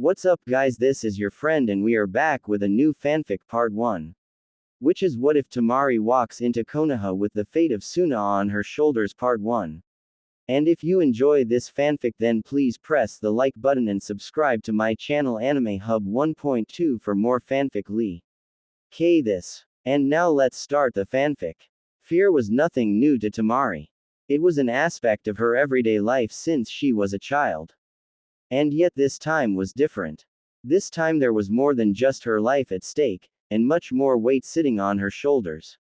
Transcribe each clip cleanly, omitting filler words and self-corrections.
What's up, guys? This is your friend, and we are back with a new fanfic part 1. Which is what if Temari walks into Konoha with the fate of Suna on her shoulders part 1. And if you enjoy this fanfic, then please press the like button and subscribe to my channel Anime Hub 1.2 for more fanfic Lee. K this. And now let's start the fanfic. Fear was nothing new to Temari. It was an aspect of her everyday life since she was a child. And yet this time was different. This time there was more than just her life at stake, and much more weight sitting on her shoulders.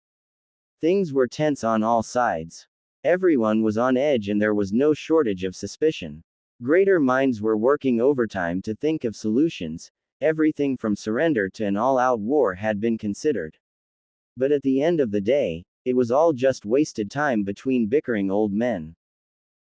Things were tense on all sides. Everyone was on edge and there was no shortage of suspicion. Greater minds were working overtime to think of solutions. Everything from surrender to an all-out war had been considered. But at the end of the day, it was all just wasted time between bickering old men.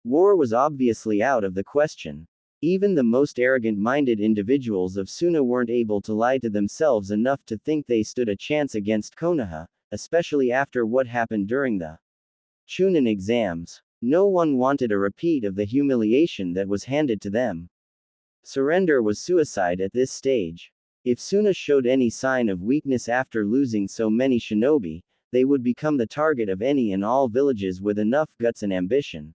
War was obviously out of the question. Even the most arrogant-minded individuals of Suna weren't able to lie to themselves enough to think they stood a chance against Konoha, especially after what happened during the Chunin exams. No one wanted a repeat of the humiliation that was handed to them. Surrender was suicide at this stage. If Suna showed any sign of weakness after losing so many shinobi, they would become the target of any and all villages with enough guts and ambition.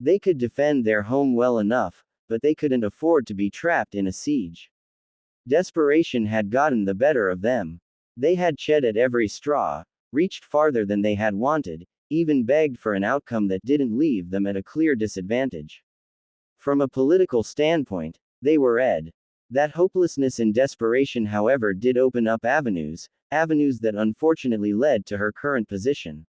They could defend their home well enough, but they couldn't afford to be trapped in a siege. Desperation had gotten the better of them. They had chewed at every straw, reached farther than they had wanted, even begged for an outcome that didn't leave them at a clear disadvantage. From a political standpoint, they were ed. That hopelessness and desperation, however, did open up avenues that unfortunately led to her current position.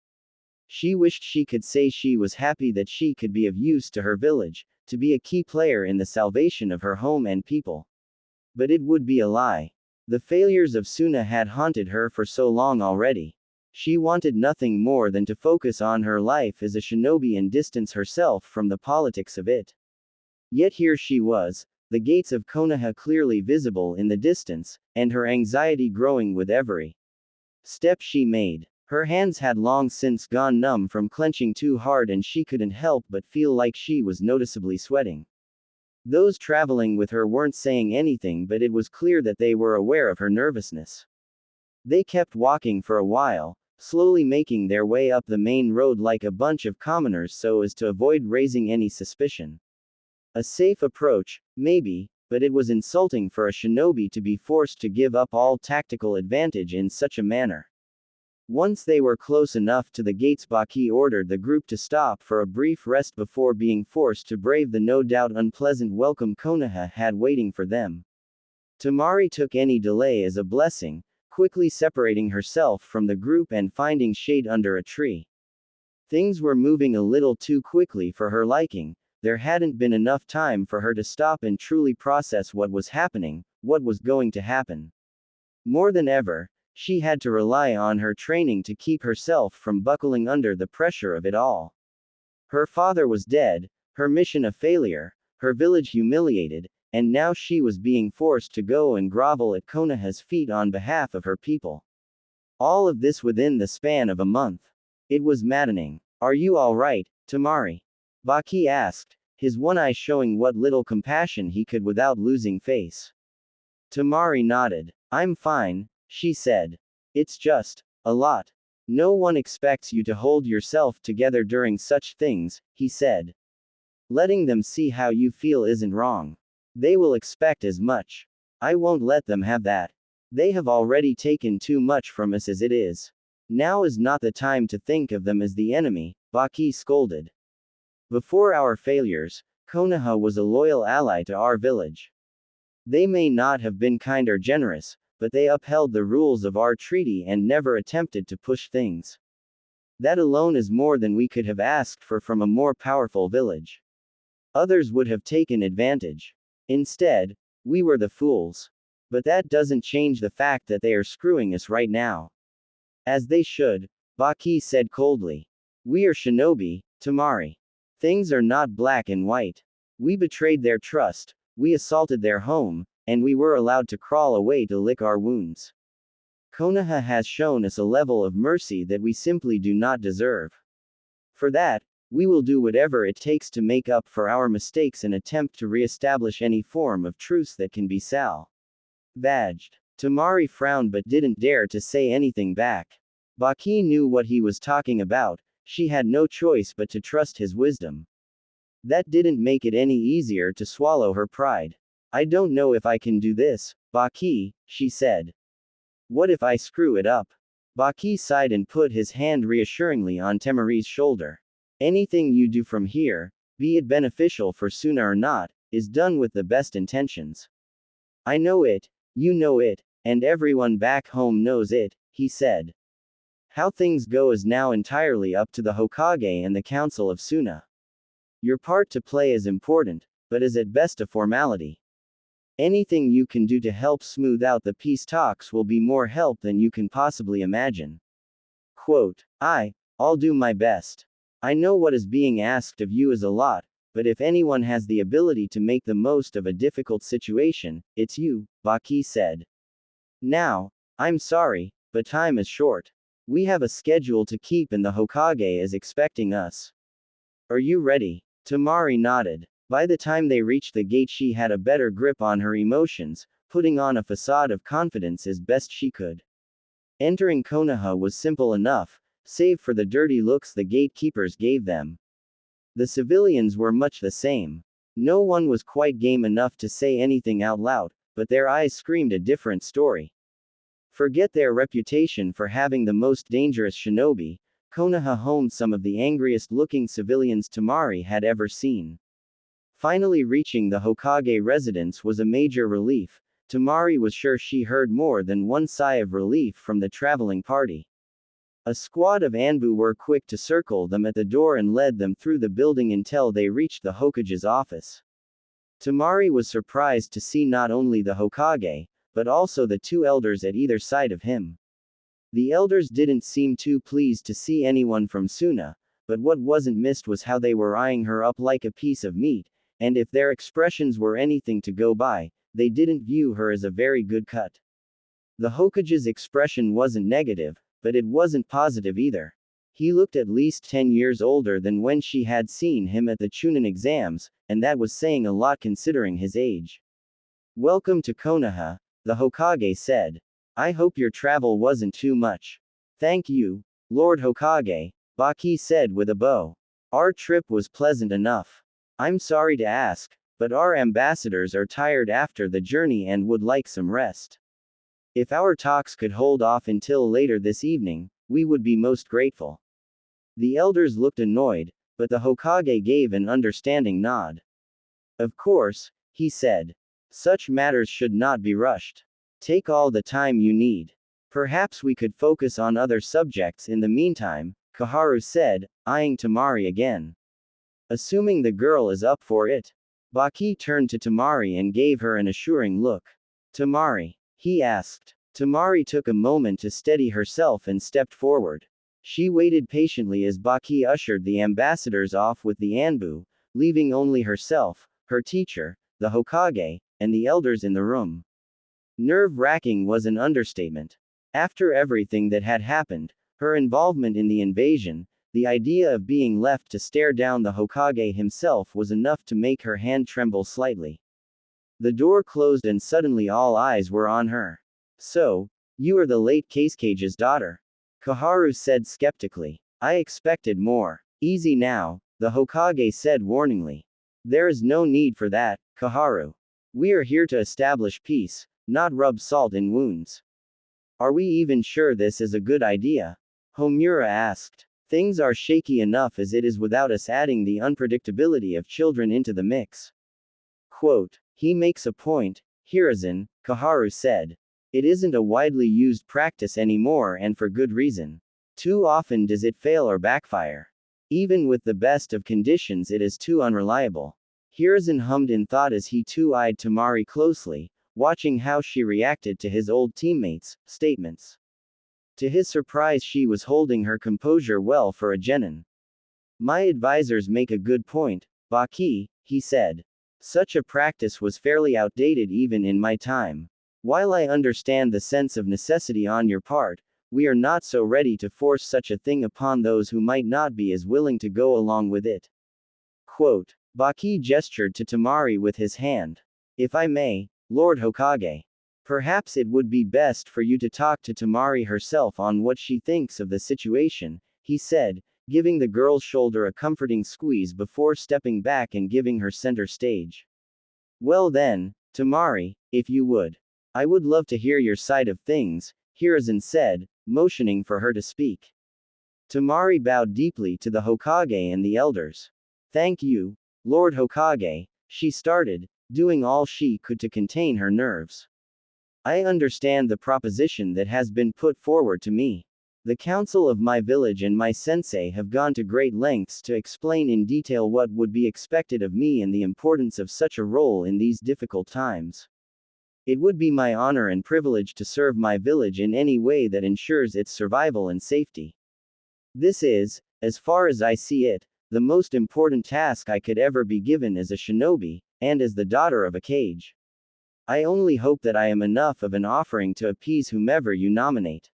She wished she could say she was happy that she could be of use to her village, to be a key player in the salvation of her home and people. But it would be a lie. The failures of Suna had haunted her for so long already. She wanted nothing more than to focus on her life as a shinobi and distance herself from the politics of it. Yet here she was, the gates of Konoha clearly visible in the distance, and her anxiety growing with every step she made. Her hands had long since gone numb from clenching too hard, and she couldn't help but feel like she was noticeably sweating. Those traveling with her weren't saying anything, but it was clear that they were aware of her nervousness. They kept walking for a while, slowly making their way up the main road like a bunch of commoners so as to avoid raising any suspicion. A safe approach, maybe, but it was insulting for a shinobi to be forced to give up all tactical advantage in such a manner. Once they were close enough to the gates, Baki ordered the group to stop for a brief rest before being forced to brave the no doubt unpleasant welcome Konoha had waiting for them. Temari took any delay as a blessing, quickly separating herself from the group and finding shade under a tree. Things were moving a little too quickly for her liking. There hadn't been enough time for her to stop and truly process what was happening, what was going to happen. More than ever, she had to rely on her training to keep herself from buckling under the pressure of it all. Her father was dead, her mission a failure, her village humiliated, and now she was being forced to go and grovel at Konoha's feet on behalf of her people. All of this within the span of a month. It was maddening. "Are you all right, Temari?" Baki asked, his one eye showing what little compassion he could without losing face. Temari nodded. "I'm fine," she said. "It's just a lot. No one expects you to hold yourself together during such things," he said. "Letting them see how you feel isn't wrong. They will expect as much. I won't let them have that. They have already taken too much from us as it is. Now is not the time to think of them as the enemy," Baki scolded. "Before our failures, Konoha was a loyal ally to our village. They may not have been kind or generous, but they upheld the rules of our treaty and never attempted to push things. That alone is more than we could have asked for from a more powerful village. Others would have taken advantage. Instead, we were the fools. But that doesn't change the fact that they are screwing us right now." "As they should," Baki said coldly. "We are shinobi, Temari. Things are not black and white. We betrayed their trust, we assaulted their home, and we were allowed to crawl away to lick our wounds. Konoha has shown us a level of mercy that we simply do not deserve. For that, We will do whatever it takes to make up for our mistakes and attempt to re-establish any form of truce that can be salvaged. Temari frowned but didn't dare to say anything back. Baki knew what he was talking about, she had no choice but to trust his wisdom. That didn't make it any easier to swallow her pride. I don't know if I can do this, Baki, she said. What if I screw it up? Baki sighed and put his hand reassuringly on Temari's shoulder. Anything you do from here, be it beneficial for Suna or not, is done with the best intentions. I know it, you know it, and everyone back home knows it, he said. How things go is now entirely up to the Hokage and the Council of Suna. Your part to play is important, but is at best a formality. Anything you can do to help smooth out the peace talks will be more help than you can possibly imagine. Quote, I'll do my best. I know what is being asked of you is a lot, but if anyone has the ability to make the most of a difficult situation, it's you, Baki said. Now, I'm sorry, but time is short. We have a schedule to keep and the Hokage is expecting us. Are you ready? Temari nodded. By the time they reached the gate, she had a better grip on her emotions, putting on a facade of confidence as best she could. Entering Konoha was simple enough, save for the dirty looks the gatekeepers gave them. The civilians were much the same. No one was quite game enough to say anything out loud, but their eyes screamed a different story. Forget their reputation for having the most dangerous shinobi, Konoha homed some of the angriest-looking civilians Temari had ever seen. Finally reaching the Hokage residence was a major relief. Temari was sure she heard more than one sigh of relief from the traveling party. A squad of Anbu were quick to circle them at the door and led them through the building until they reached the Hokage's office. Temari was surprised to see not only the Hokage, but also the two elders at either side of him. The elders didn't seem too pleased to see anyone from Suna, but what wasn't missed was how they were eyeing her up like a piece of meat, and if their expressions were anything to go by, they didn't view her as a very good cut. The Hokage's expression wasn't negative, but it wasn't positive either. He looked at least 10 years older than when she had seen him at the Chunin exams, and that was saying a lot considering his age. Welcome to Konoha, the Hokage said. I hope your travel wasn't too much. Thank you, Lord Hokage, Baki said with a bow. Our trip was pleasant enough. I'm sorry to ask, but our ambassadors are tired after the journey and would like some rest. If our talks could hold off until later this evening, we would be most grateful. The elders looked annoyed, but the Hokage gave an understanding nod. Of course, he said. Such matters should not be rushed. Take all the time you need. Perhaps we could focus on other subjects in the meantime, Koharu said, eyeing Temari again. Assuming the girl is up for it. Baki turned to Temari and gave her an assuring look. Temari? He asked. Temari took a moment to steady herself and stepped forward. She waited patiently as Baki ushered the ambassadors off with the Anbu, leaving only herself, her teacher, the Hokage, and the elders in the room. Nerve-wracking was an understatement. After everything that had happened, her involvement in the invasion, the idea of being left to stare down the Hokage himself was enough to make her hand tremble slightly. The door closed and suddenly all eyes were on her. So, you are the late Kaisuke's daughter? Koharu said skeptically. I expected more. Easy now, the Hokage said warningly. There is no need for that, Koharu. We are here to establish peace, not rub salt in wounds. Are we even sure this is a good idea? Homura asked. Things are shaky enough as it is without us adding the unpredictability of children into the mix. Quote, he makes a point, Hiruzen, Koharu said. It isn't a widely used practice anymore and for good reason. Too often does it fail or backfire. Even with the best of conditions it is too unreliable. Hiruzen hummed in thought as he too eyed Temari closely, watching how she reacted to his old teammates' statements. To his surprise she was holding her composure well for a genin. My advisors make a good point, Baki, he said. Such a practice was fairly outdated even in my time. While I understand the sense of necessity on your part, we are not so ready to force such a thing upon those who might not be as willing to go along with it. Quote. Baki gestured to Temari with his hand. If I may, Lord Hokage. Perhaps it would be best for you to talk to Temari herself on what she thinks of the situation, he said, giving the girl's shoulder a comforting squeeze before stepping back and giving her center stage. Well then, Temari, if you would. I would love to hear your side of things, Hiruzen said, motioning for her to speak. Temari bowed deeply to the Hokage and the elders. Thank you, Lord Hokage, she started, doing all she could to contain her nerves. I understand the proposition that has been put forward to me. The council of my village and my sensei have gone to great lengths to explain in detail what would be expected of me and the importance of such a role in these difficult times. It would be my honor and privilege to serve my village in any way that ensures its survival and safety. This is, as far as I see it, the most important task I could ever be given as a shinobi, and as the daughter of a Kage. I only hope that I am enough of an offering to appease whomever you nominate.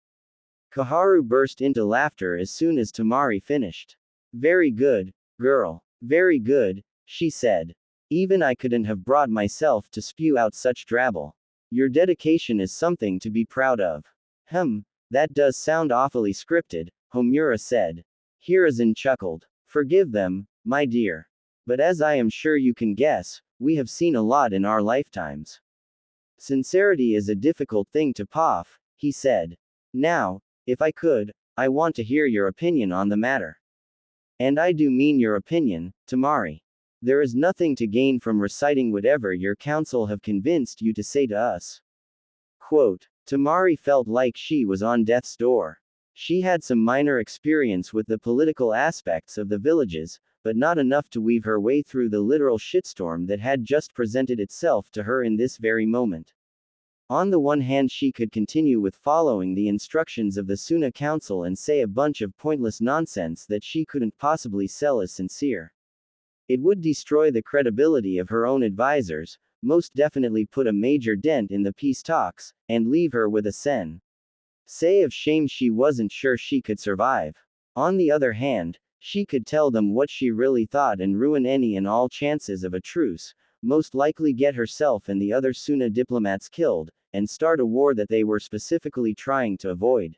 Koharu burst into laughter as soon as Temari finished. Very good, girl. Very good, she said. Even I couldn't have brought myself to spew out such drabble. Your dedication is something to be proud of. That does sound awfully scripted, Homura said. Hiruzen chuckled. Forgive them, my dear. But as I am sure you can guess, we have seen a lot in our lifetimes. Sincerity is a difficult thing to puff, he said. Now, if I could, I want to hear your opinion on the matter. And I do mean your opinion, Temari. There is nothing to gain from reciting whatever your council have convinced you to say to us. Quote. Temari felt like she was on death's door. She had some minor experience with the political aspects of the villages, but not enough to weave her way through the literal shitstorm that had just presented itself to her in this very moment. On the one hand, she could continue with following the instructions of the Suna Council and say a bunch of pointless nonsense that she couldn't possibly sell as sincere. It would destroy the credibility of her own advisors, most definitely put a major dent in the peace talks, and leave her with a say of shame she wasn't sure she could survive. On the other hand, she could tell them what she really thought and ruin any and all chances of a truce, most likely get herself and the other Suna diplomats killed, and start a war that they were specifically trying to avoid.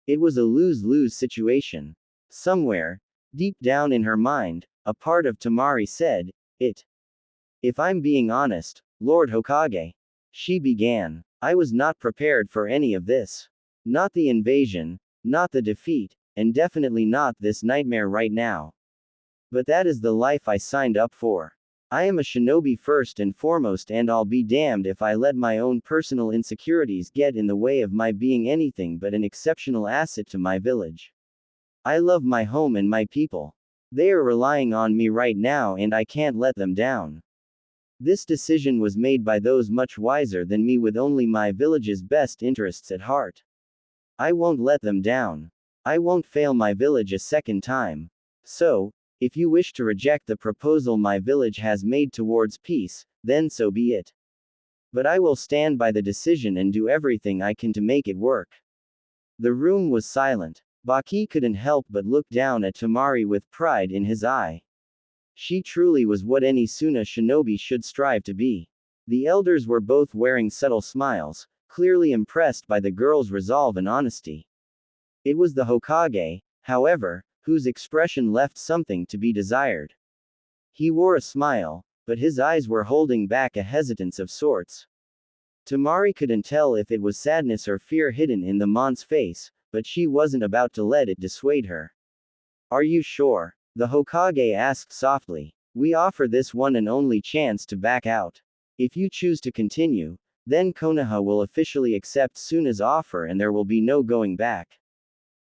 It was a lose-lose situation. Somewhere, deep down in her mind, a part of Temari said, If I'm being honest, Lord Hokage. She began. I was not prepared for any of this. Not the invasion, not the defeat, and definitely not this nightmare right now. But that is the life I signed up for. I am a shinobi first and foremost, and I'll be damned if I let my own personal insecurities get in the way of my being anything but an exceptional asset to my village. I love my home and my people. They are relying on me right now and I can't let them down. This decision was made by those much wiser than me with only my village's best interests at heart. I won't let them down. I won't fail my village a second time. So, if you wish to reject the proposal my village has made towards peace, then so be it. But I will stand by the decision and do everything I can to make it work. The room was silent. Baki couldn't help but look down at Temari with pride in his eye. She truly was what any Suna shinobi should strive to be. The elders were both wearing subtle smiles, clearly impressed by the girl's resolve and honesty. It was the Hokage, however, whose expression left something to be desired. He wore a smile, but his eyes were holding back a hesitance of sorts. Temari couldn't tell if it was sadness or fear hidden in the Mon's face, but she wasn't about to let it dissuade her. Are you sure? The Hokage asked softly. We offer this one and only chance to back out. If you choose to continue, then Konoha will officially accept Suna's offer and there will be no going back.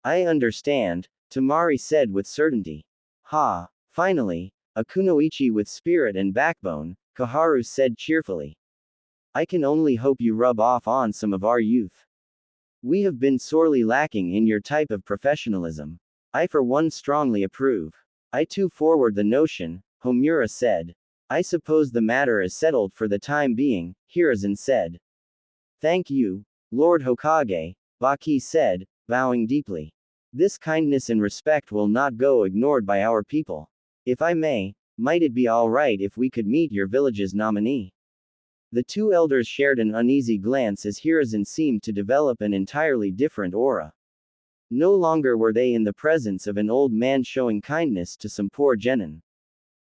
I understand, Temari said with certainty. Ha! Finally, a kunoichi with spirit and backbone, Koharu said cheerfully. I can only hope you rub off on some of our youth. We have been sorely lacking in your type of professionalism. I for one strongly approve. I too forward the notion, Homura said. I suppose the matter is settled for the time being, Hiruzen said. Thank you, Lord Hokage, Baki said, bowing deeply. This kindness and respect will not go ignored by our people. If I may, might it be all right if we could meet your village's nominee? The two elders shared an uneasy glance as Hiruzen seemed to develop an entirely different aura. No longer were they in the presence of an old man showing kindness to some poor genin.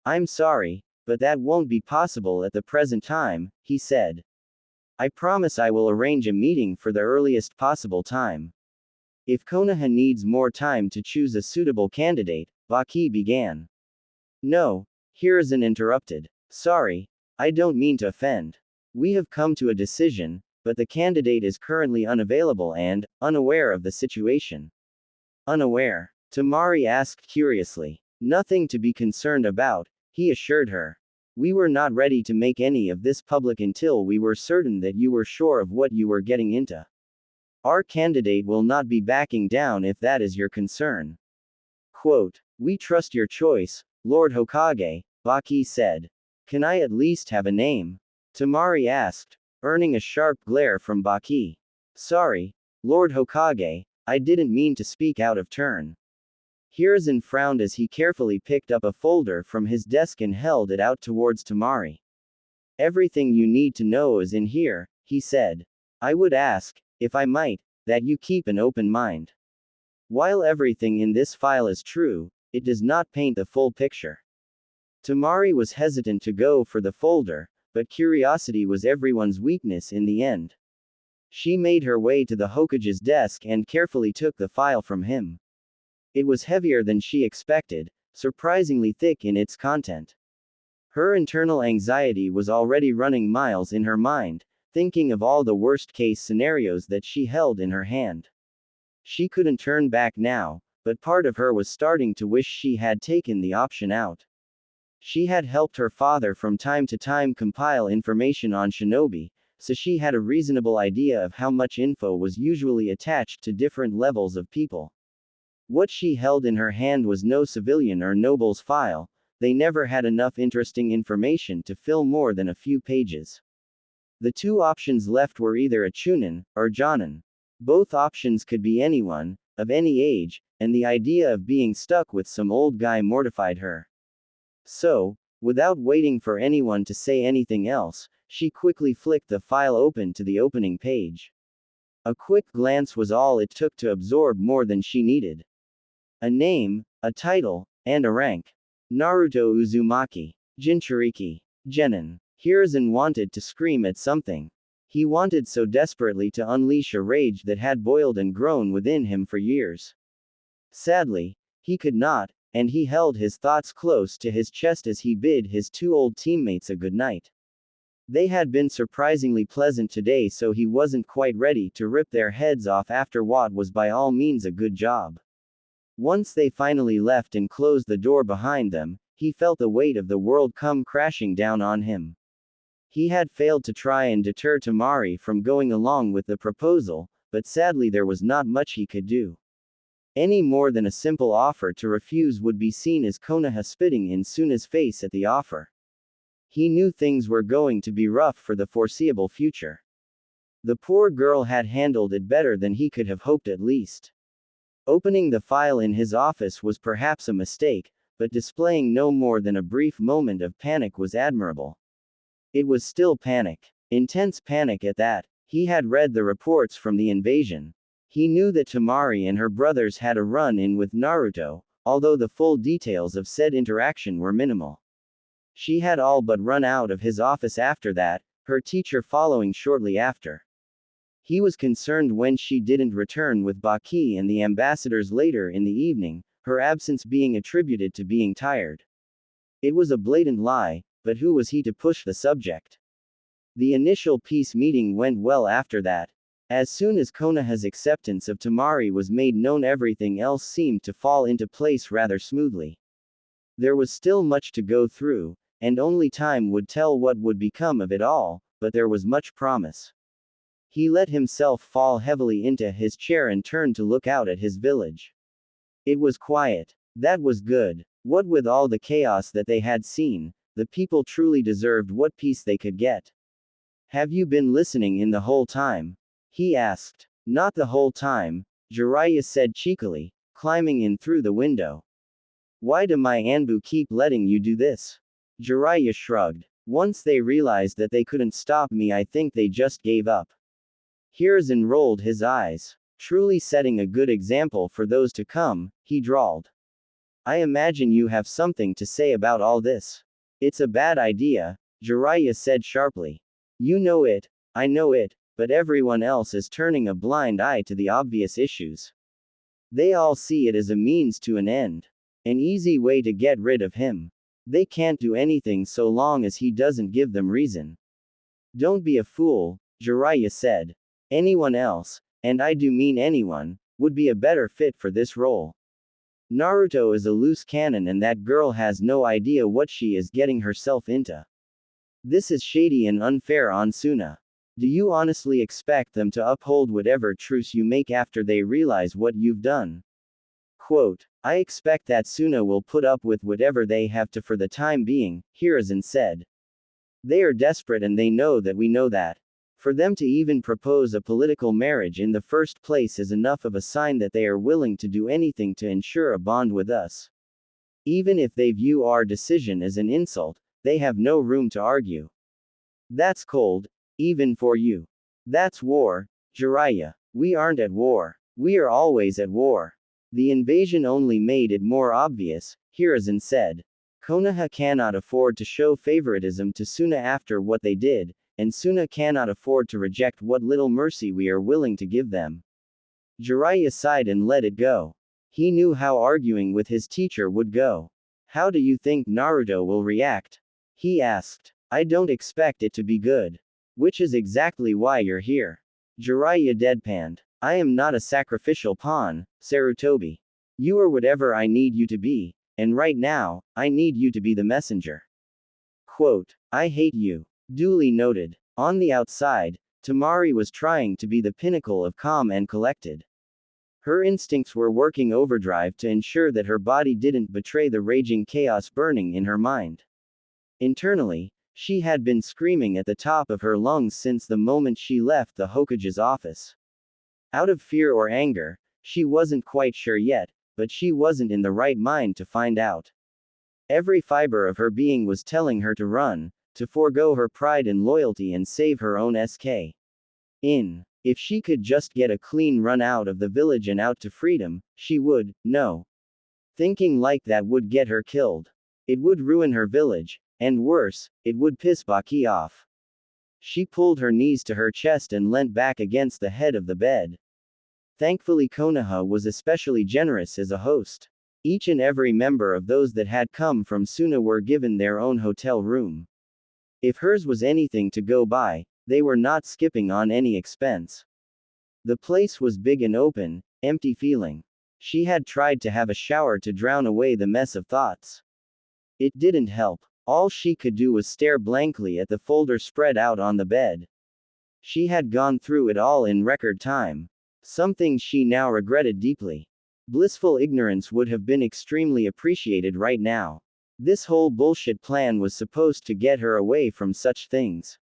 I'm sorry, but that won't be possible at the present time, he said. I promise I will arrange a meeting for the earliest possible time. If Konoha needs more time to choose a suitable candidate, Baki began. No, Hiruzen interrupted. Sorry, I don't mean to offend. We have come to a decision, but the candidate is currently unavailable and unaware of the situation. Unaware? Temari asked curiously. Nothing to be concerned about, he assured her. We were not ready to make any of this public until we were certain that you were sure of what you were getting into. Our candidate will not be backing down if that is your concern. Quote, we trust your choice, Lord Hokage, Baki said. Can I at least have a name? Temari asked, earning a sharp glare from Baki. Sorry, Lord Hokage, I didn't mean to speak out of turn. Hiruzen frowned as he carefully picked up a folder from his desk and held it out towards Temari. Everything you need to know is in here, he said. I would ask, if I might, that you keep an open mind. While everything in this file is true, it does not paint the full picture. Temari was hesitant to go for the folder, but curiosity was everyone's weakness in the end. She made her way to the Hokage's desk and carefully took the file from him. It was heavier than she expected, surprisingly thick in its content. Her internal anxiety was already running miles in her mind, thinking of all the worst-case scenarios that she held in her hand. She couldn't turn back now, but part of her was starting to wish she had taken the option out. She had helped her father from time to time compile information on shinobi, so she had a reasonable idea of how much info was usually attached to different levels of people. What she held in her hand was no civilian or noble's file, they never had enough interesting information to fill more than a few pages. The two options left were either a chunin, or jonin. Both options could be anyone, of any age, and the idea of being stuck with some old guy mortified her. So, without waiting for anyone to say anything else, she quickly flicked the file open to the opening page. A quick glance was all it took to absorb more than she needed. A name, a title, and a rank. Naruto Uzumaki. Jinchuriki. Genin. Hiruzen wanted to scream at something. He wanted so desperately to unleash a rage that had boiled and grown within him for years. Sadly, he could not, and he held his thoughts close to his chest as he bid his two old teammates a good night. They had been surprisingly pleasant today, so he wasn't quite ready to rip their heads off after what was by all means a good job. Once they finally left and closed the door behind them, he felt the weight of the world come crashing down on him. He had failed to try and deter Temari from going along with the proposal, but sadly there was not much he could do. Any more than a simple offer to refuse would be seen as Konoha spitting in Suna's face at the offer. He knew things were going to be rough for the foreseeable future. The poor girl had handled it better than he could have hoped at least. Opening the file in his office was perhaps a mistake, but displaying no more than a brief moment of panic was admirable. It was still panic. Intense panic at that. He had read the reports from the invasion. He knew that Temari and her brothers had a run-in with Naruto, although the full details of said interaction were minimal. She had all but run out of his office after that, her teacher following shortly after. He was concerned when she didn't return with Baki and the ambassadors later in the evening, her absence being attributed to being tired. It was a blatant lie, but who was he to push the subject? The initial peace meeting went well after that. As soon as Konoha's acceptance of Temari was made known, everything else seemed to fall into place rather smoothly. There was still much to go through, and only time would tell what would become of it all, but there was much promise. He let himself fall heavily into his chair and turned to look out at his village. It was quiet. That was good. What with all the chaos that they had seen, the people truly deserved what peace they could get. Have you been listening in the whole time? He asked. Not the whole time, Jiraiya said cheekily, climbing in through the window. Why do my Anbu keep letting you do this? Jiraiya shrugged. Once they realized that they couldn't stop me, I think they just gave up. Hiruzen rolled his eyes. Truly setting a good example for those to come, he drawled. I imagine you have something to say about all this. It's a bad idea, Jiraiya said sharply. You know it, I know it, but everyone else is turning a blind eye to the obvious issues. They all see it as a means to an end. An easy way to get rid of him. They can't do anything so long as he doesn't give them reason. Don't be a fool, Jiraiya said. Anyone else, and I do mean anyone, would be a better fit for this role. Naruto is a loose cannon and that girl has no idea what she is getting herself into. This is shady and unfair on Suna. Do you honestly expect them to uphold whatever truce you make after they realize what you've done? Quote, I expect that Suna will put up with whatever they have to for the time being, Hiruzen said. They are desperate and they know that we know that. For them to even propose a political marriage in the first place is enough of a sign that they are willing to do anything to ensure a bond with us. Even if they view our decision as an insult, they have no room to argue. That's cold, even for you. That's war, Jiraiya. We aren't at war. We are always at war. The invasion only made it more obvious, Hiruzen said. Konoha cannot afford to show favoritism to Suna after what they did, and Suna cannot afford to reject what little mercy we are willing to give them. Jiraiya sighed and let it go. He knew how arguing with his teacher would go. How do you think Naruto will react? He asked. I don't expect it to be good. Which is exactly why you're here. Jiraiya deadpanned. I am not a sacrificial pawn, Sarutobi. You are whatever I need you to be, and right now, I need you to be the messenger. Quote, I hate you. Duly noted. On the outside, Temari was trying to be the pinnacle of calm and collected. Her instincts were working overdrive to ensure that her body didn't betray the raging chaos burning in her mind. Internally, she had been screaming at the top of her lungs since the moment she left the Hokage's office. Out of fear or anger, she wasn't quite sure yet, but she wasn't in the right mind to find out. Every fiber of her being was telling her to run, to forego her pride and loyalty and save her own SK. If she could just get a clean run out of the village and out to freedom, she would, no. Thinking like that would get her killed. It would ruin her village, and worse, it would piss Baki off. She pulled her knees to her chest and leant back against the head of the bed. Thankfully Konoha was especially generous as a host. Each and every member of those that had come from Suna were given their own hotel room. If hers was anything to go by, they were not skipping on any expense. The place was big and open, empty feeling. She had tried to have a shower to drown away the mess of thoughts. It didn't help. All she could do was stare blankly at the folder spread out on the bed. She had gone through it all in record time. Something she now regretted deeply. Blissful ignorance would have been extremely appreciated right now. This whole bullshit plan was supposed to get her away from such things.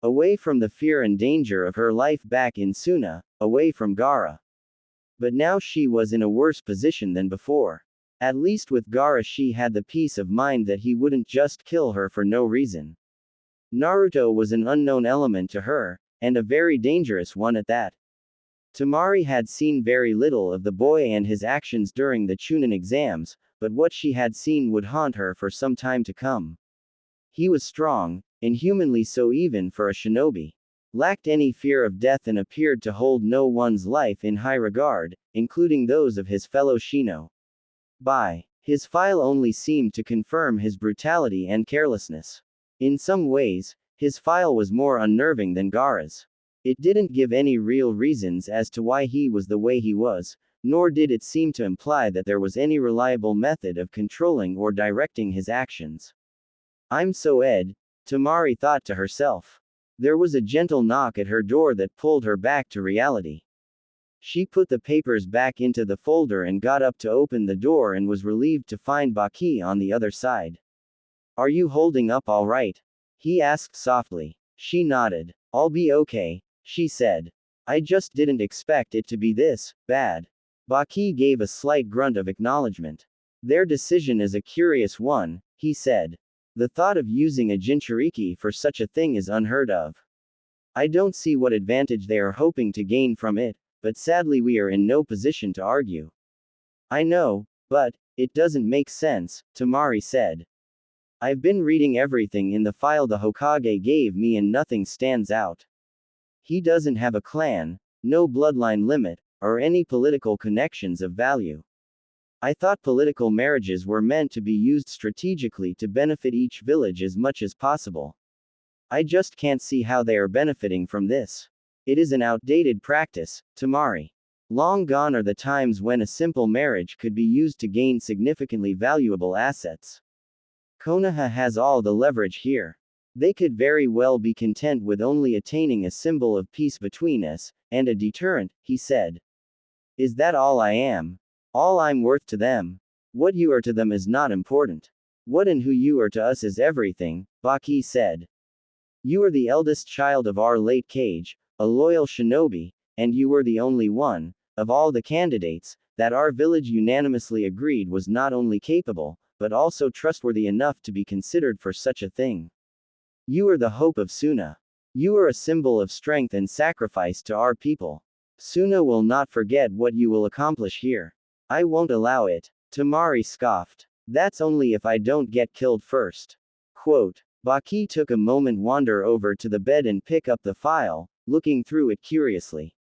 Away from the fear and danger of her life back in Suna, away from Gaara. But now she was in a worse position than before. At least with Gaara she had the peace of mind that he wouldn't just kill her for no reason. Naruto was an unknown element to her, and a very dangerous one at that. Temari had seen very little of the boy and his actions during the Chunin exams, but what she had seen would haunt her for some time to come. He was strong, inhumanly so even for a shinobi. Lacked any fear of death and appeared to hold no one's life in high regard, including those of his fellow shino. His file only seemed to confirm his brutality and carelessness. In some ways, his file was more unnerving than Gaara's. It didn't give any real reasons as to why he was the way he was, nor did it seem to imply that there was any reliable method of controlling or directing his actions. I'm so Ed, Temari thought to herself. There was a gentle knock at her door that pulled her back to reality. She put the papers back into the folder and got up to open the door and was relieved to find Baki on the other side. Are you holding up all right? He asked softly. She nodded. I'll be okay, she said. I just didn't expect it to be this bad. Baki gave a slight grunt of acknowledgement. Their decision is a curious one, he said. The thought of using a Jinchuriki for such a thing is unheard of. I don't see what advantage they are hoping to gain from it, but sadly we are in no position to argue. I know, but it doesn't make sense, Temari said. I've been reading everything in the file the Hokage gave me and nothing stands out. He doesn't have a clan, no bloodline limit, or any political connections of value. I thought political marriages were meant to be used strategically to benefit each village as much as possible. I just can't see how they are benefiting from this. It is an outdated practice, Temari. Long gone are the times when a simple marriage could be used to gain significantly valuable assets. Konoha has all the leverage here. They could very well be content with only attaining a symbol of peace between us, and a deterrent, he said. Is that all I am? All I'm worth to them? What you are to them is not important. What and who you are to us is everything, Baki said. You are the eldest child of our late Kage, a loyal shinobi, and you were the only one, of all the candidates, that our village unanimously agreed was not only capable, but also trustworthy enough to be considered for such a thing. You are the hope of Suna. You are a symbol of strength and sacrifice to our people. Suna will not forget what you will accomplish here. I won't allow it. Temari scoffed. That's only if I don't get killed first. Quote. Baki took a moment wander over to the bed and pick up the file, looking through it curiously.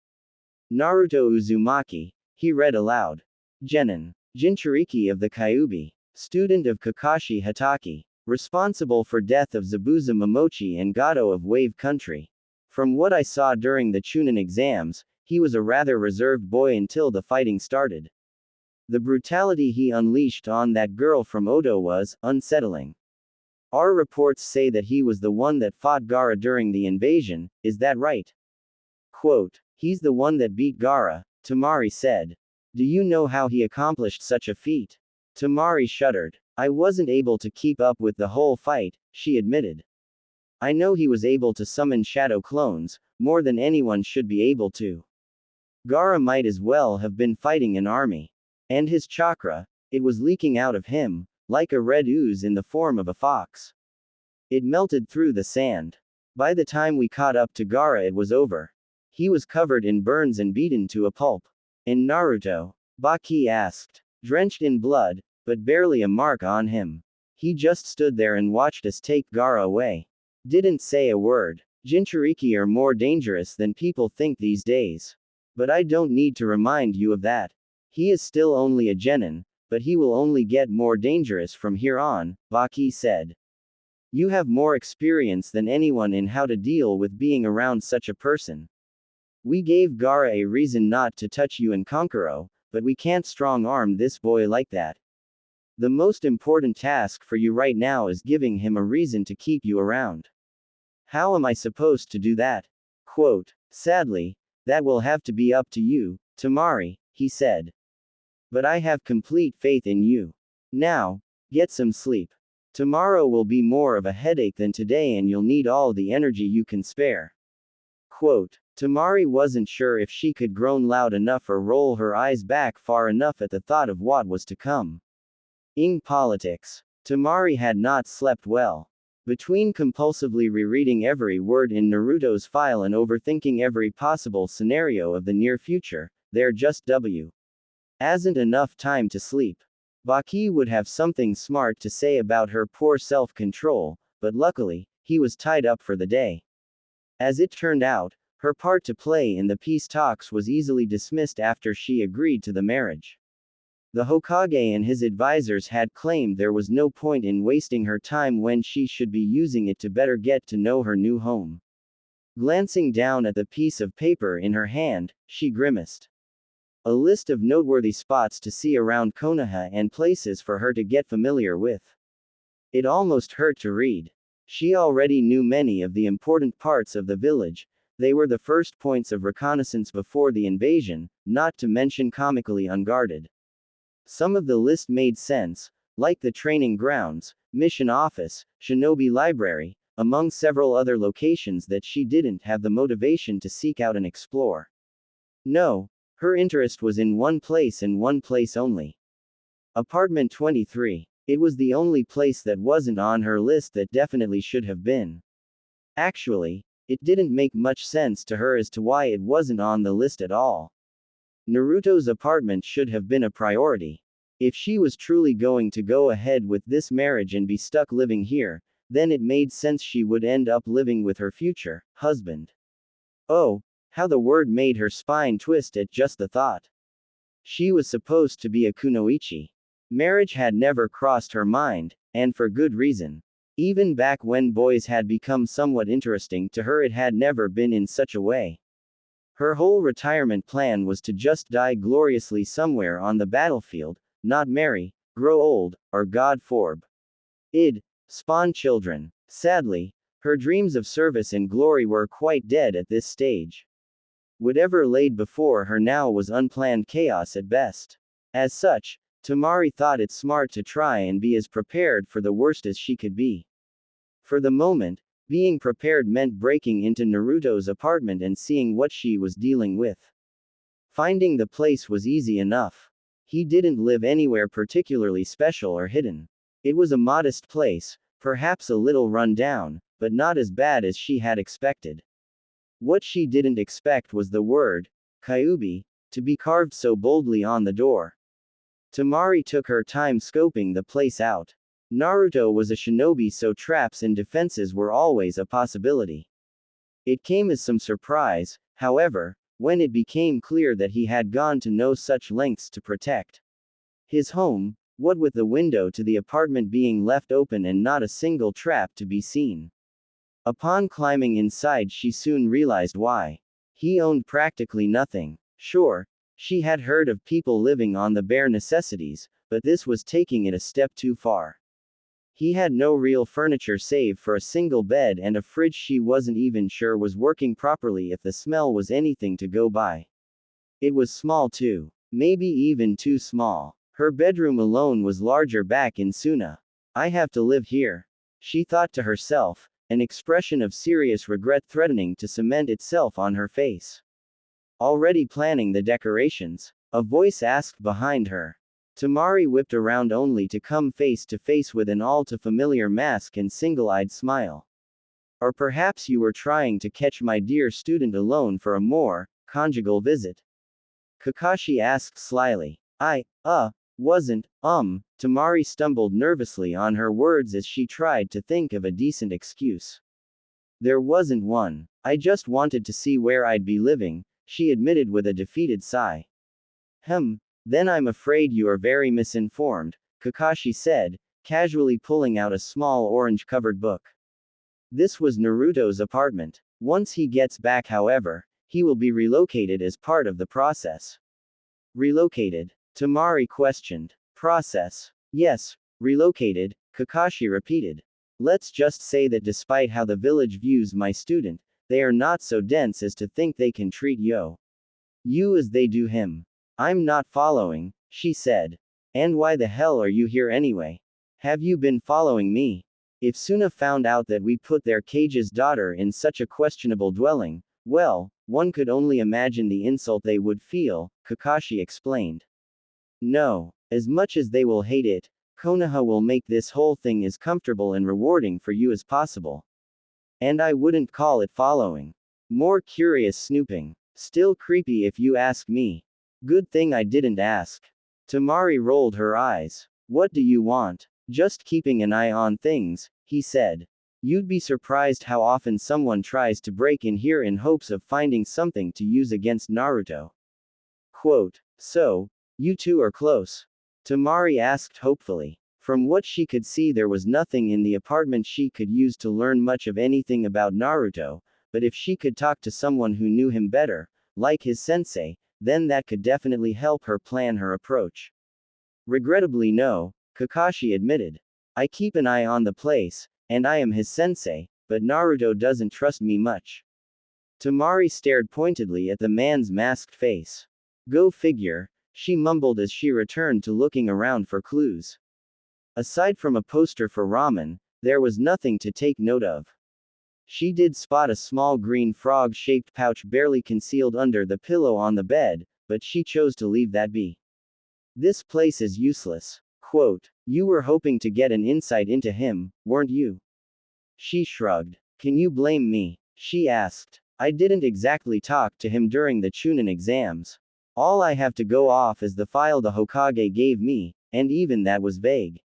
Naruto Uzumaki, he read aloud. Genin. Jinchuriki of the Kyuubi. Student of Kakashi Hatake. Responsible for death of Zabuza Momochi and Gato of Wave Country. From what I saw during the Chunin exams, he was a rather reserved boy until the fighting started. The brutality he unleashed on that girl from Odo was unsettling. Our reports say that he was the one that fought Gaara during the invasion, is that right? Quote. He's the one that beat Gaara, Temari said. Do you know how he accomplished such a feat? Temari shuddered. I wasn't able to keep up with the whole fight, she admitted. I know he was able to summon shadow clones, more than anyone should be able to. Gaara might as well have been fighting an army. And his chakra, it was leaking out of him, like a red ooze in the form of a fox. It melted through the sand. By the time we caught up to Gaara it was over. He was covered in burns and beaten to a pulp. And Naruto? Baki asked. Drenched in blood, but barely a mark on him. He just stood there and watched us take Gaara away. Didn't say a word. Jinchuriki are more dangerous than people think these days. But I don't need to remind you of that. He is still only a genin, but he will only get more dangerous from here on, Baki said. You have more experience than anyone in how to deal with being around such a person. We gave Gaara a reason not to touch you and Konkuro, but we can't strong-arm this boy like that. The most important task for you right now is giving him a reason to keep you around. How am I supposed to do that? Quote. Sadly, that will have to be up to you, Temari, he said. But I have complete faith in you. Now, get some sleep. Tomorrow will be more of a headache than today and you'll need all the energy you can spare. Quote. Temari wasn't sure if she could groan loud enough or roll her eyes back far enough at the thought of what was to come. In politics. Temari had not slept well. Between compulsively rereading every word in Naruto's file and overthinking every possible scenario of the near future, there just wasn't enough time to sleep. Baki would have something smart to say about her poor self-control, but luckily, he was tied up for the day. As it turned out, her part to play in the peace talks was easily dismissed after she agreed to the marriage. The Hokage and his advisors had claimed there was no point in wasting her time when she should be using it to better get to know her new home. Glancing down at the piece of paper in her hand, she grimaced. A list of noteworthy spots to see around Konoha and places for her to get familiar with. It almost hurt to read. She already knew many of the important parts of the village. They were the first points of reconnaissance before the invasion, not to mention comically unguarded. Some of the list made sense, like the training grounds, mission office, shinobi library, among several other locations that she didn't have the motivation to seek out and explore. No, her interest was in one place and one place only. Apartment 23. It was the only place that wasn't on her list that definitely should have been. Actually, it didn't make much sense to her as to why it wasn't on the list at all. Naruto's apartment should have been a priority. If she was truly going to go ahead with this marriage and be stuck living here, then it made sense she would end up living with her future husband. Oh, how the word made her spine twist at just the thought. She was supposed to be a kunoichi. Marriage had never crossed her mind, and for good reason. Even back when boys had become somewhat interesting to her, it had never been in such a way. Her whole retirement plan was to just die gloriously somewhere on the battlefield, not marry, grow old, or God forbid, spawn children. Sadly, her dreams of service and glory were quite dead at this stage. Whatever laid before her now was unplanned chaos at best. As such, Temari thought it smart to try and be as prepared for the worst as she could be. For the moment, being prepared meant breaking into Naruto's apartment and seeing what she was dealing with. Finding the place was easy enough. He didn't live anywhere particularly special or hidden. It was a modest place, perhaps a little run down, but not as bad as she had expected. What she didn't expect was the word, Kyubi, to be carved so boldly on the door. Temari took her time scoping the place out. Naruto was a shinobi, so traps and defenses were always a possibility. It came as some surprise, however, when it became clear that he had gone to no such lengths to protect his home, what with the window to the apartment being left open and not a single trap to be seen. Upon climbing inside, she soon realized why. He owned practically nothing. Sure, she had heard of people living on the bare necessities, but this was taking it a step too far. He had no real furniture save for a single bed and a fridge she wasn't even sure was working properly if the smell was anything to go by. It was small too. Maybe even too small. Her bedroom alone was larger back in Suna. I have to live here, she thought to herself, an expression of serious regret threatening to cement itself on her face. Already planning the decorations? A voice asked behind her. Temari whipped around only to come face to face with an all too familiar mask and single-eyed smile. Or perhaps you were trying to catch my dear student alone for a more conjugal visit? Kakashi asked slyly. Wasn't, Temari stumbled nervously on her words as she tried to think of a decent excuse. There wasn't one. I just wanted to see where I'd be living, she admitted with a defeated sigh. Then I'm afraid you are very misinformed, Kakashi said, casually pulling out a small orange-covered book. This was Naruto's apartment. Once he gets back, however, he will be relocated as part of the process. Relocated? Temari questioned. Process? Yes, relocated, Kakashi repeated. Let's just say that despite how the village views my student, they are not so dense as to think they can treat you as they do him. I'm not following, she said. And why the hell are you here anyway? Have you been following me? If Suna found out that we put their cage's daughter in such a questionable dwelling, well, one could only imagine the insult they would feel, Kakashi explained. No, as much as they will hate it, Konoha will make this whole thing as comfortable and rewarding for you as possible. And I wouldn't call it following. More curious snooping. Still creepy if you ask me. Good thing I didn't ask. Temari rolled her eyes. What do you want? Just keeping an eye on things, he said. You'd be surprised how often someone tries to break in here in hopes of finding something to use against Naruto. Quote. So, you two are close? Temari asked hopefully. From what she could see, there was nothing in the apartment she could use to learn much of anything about Naruto, but if she could talk to someone who knew him better, like his sensei, then that could definitely help her plan her approach. Regrettably no, Kakashi admitted. I keep an eye on the place, and I am his sensei, but Naruto doesn't trust me much. Temari stared pointedly at the man's masked face. Go figure, she mumbled as she returned to looking around for clues. Aside from a poster for ramen, there was nothing to take note of. She did spot a small green frog-shaped pouch barely concealed under the pillow on the bed, but she chose to leave that be. This place is useless. Quote, you were hoping to get an insight into him, weren't you? She shrugged. Can you blame me? She asked. I didn't exactly talk to him during the Chunin exams. All I have to go off is the file the Hokage gave me, and even that was vague.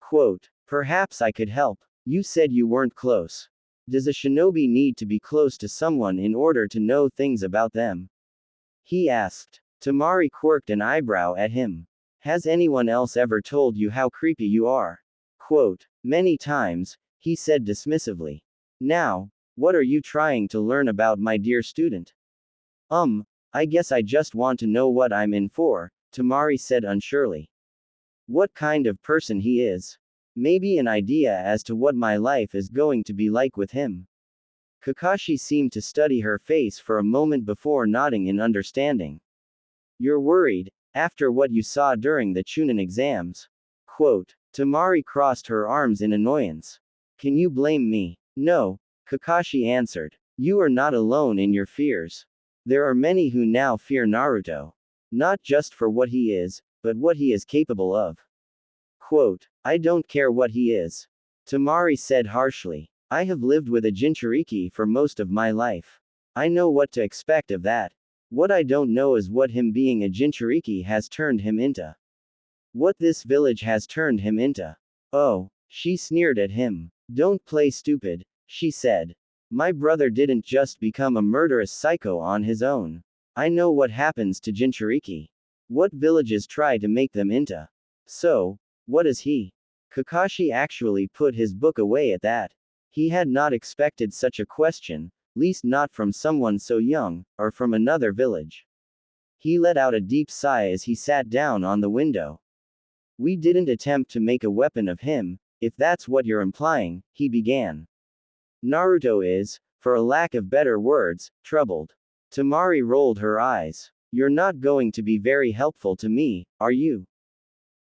Quote, perhaps I could help. You said you weren't close. Does a shinobi need to be close to someone in order to know things about them? He asked. Temari quirked an eyebrow at him. Has anyone else ever told you how creepy you are? Quote, many times, he said dismissively. Now, what are you trying to learn about, my dear student? I guess I just want to know what I'm in for, Temari said unsurely. What kind of person he is? Maybe an idea as to what my life is going to be like with him. Kakashi seemed to study her face for a moment before nodding in understanding. You're worried, after what you saw during the Chunin exams? Quote, Temari crossed her arms in annoyance. Can you blame me? No, Kakashi answered. You are not alone in your fears. There are many who now fear Naruto. Not just for what he is, but what he is capable of. Quote, I don't care what he is. Temari said harshly. I have lived with a Jinchuriki for most of my life. I know what to expect of that. What I don't know is what him being a Jinchuriki has turned him into. What this village has turned him into. Oh, she sneered at him. Don't play stupid, she said. My brother didn't just become a murderous psycho on his own. I know what happens to Jinchuriki. What villages try to make them into. So, what is he? Kakashi actually put his book away at that. He had not expected such a question, least not from someone so young, or from another village. He let out a deep sigh as he sat down on the window. We didn't attempt to make a weapon of him, if that's what you're implying, he began. Naruto is, for a lack of better words, troubled. Temari rolled her eyes. You're not going to be very helpful to me, are you?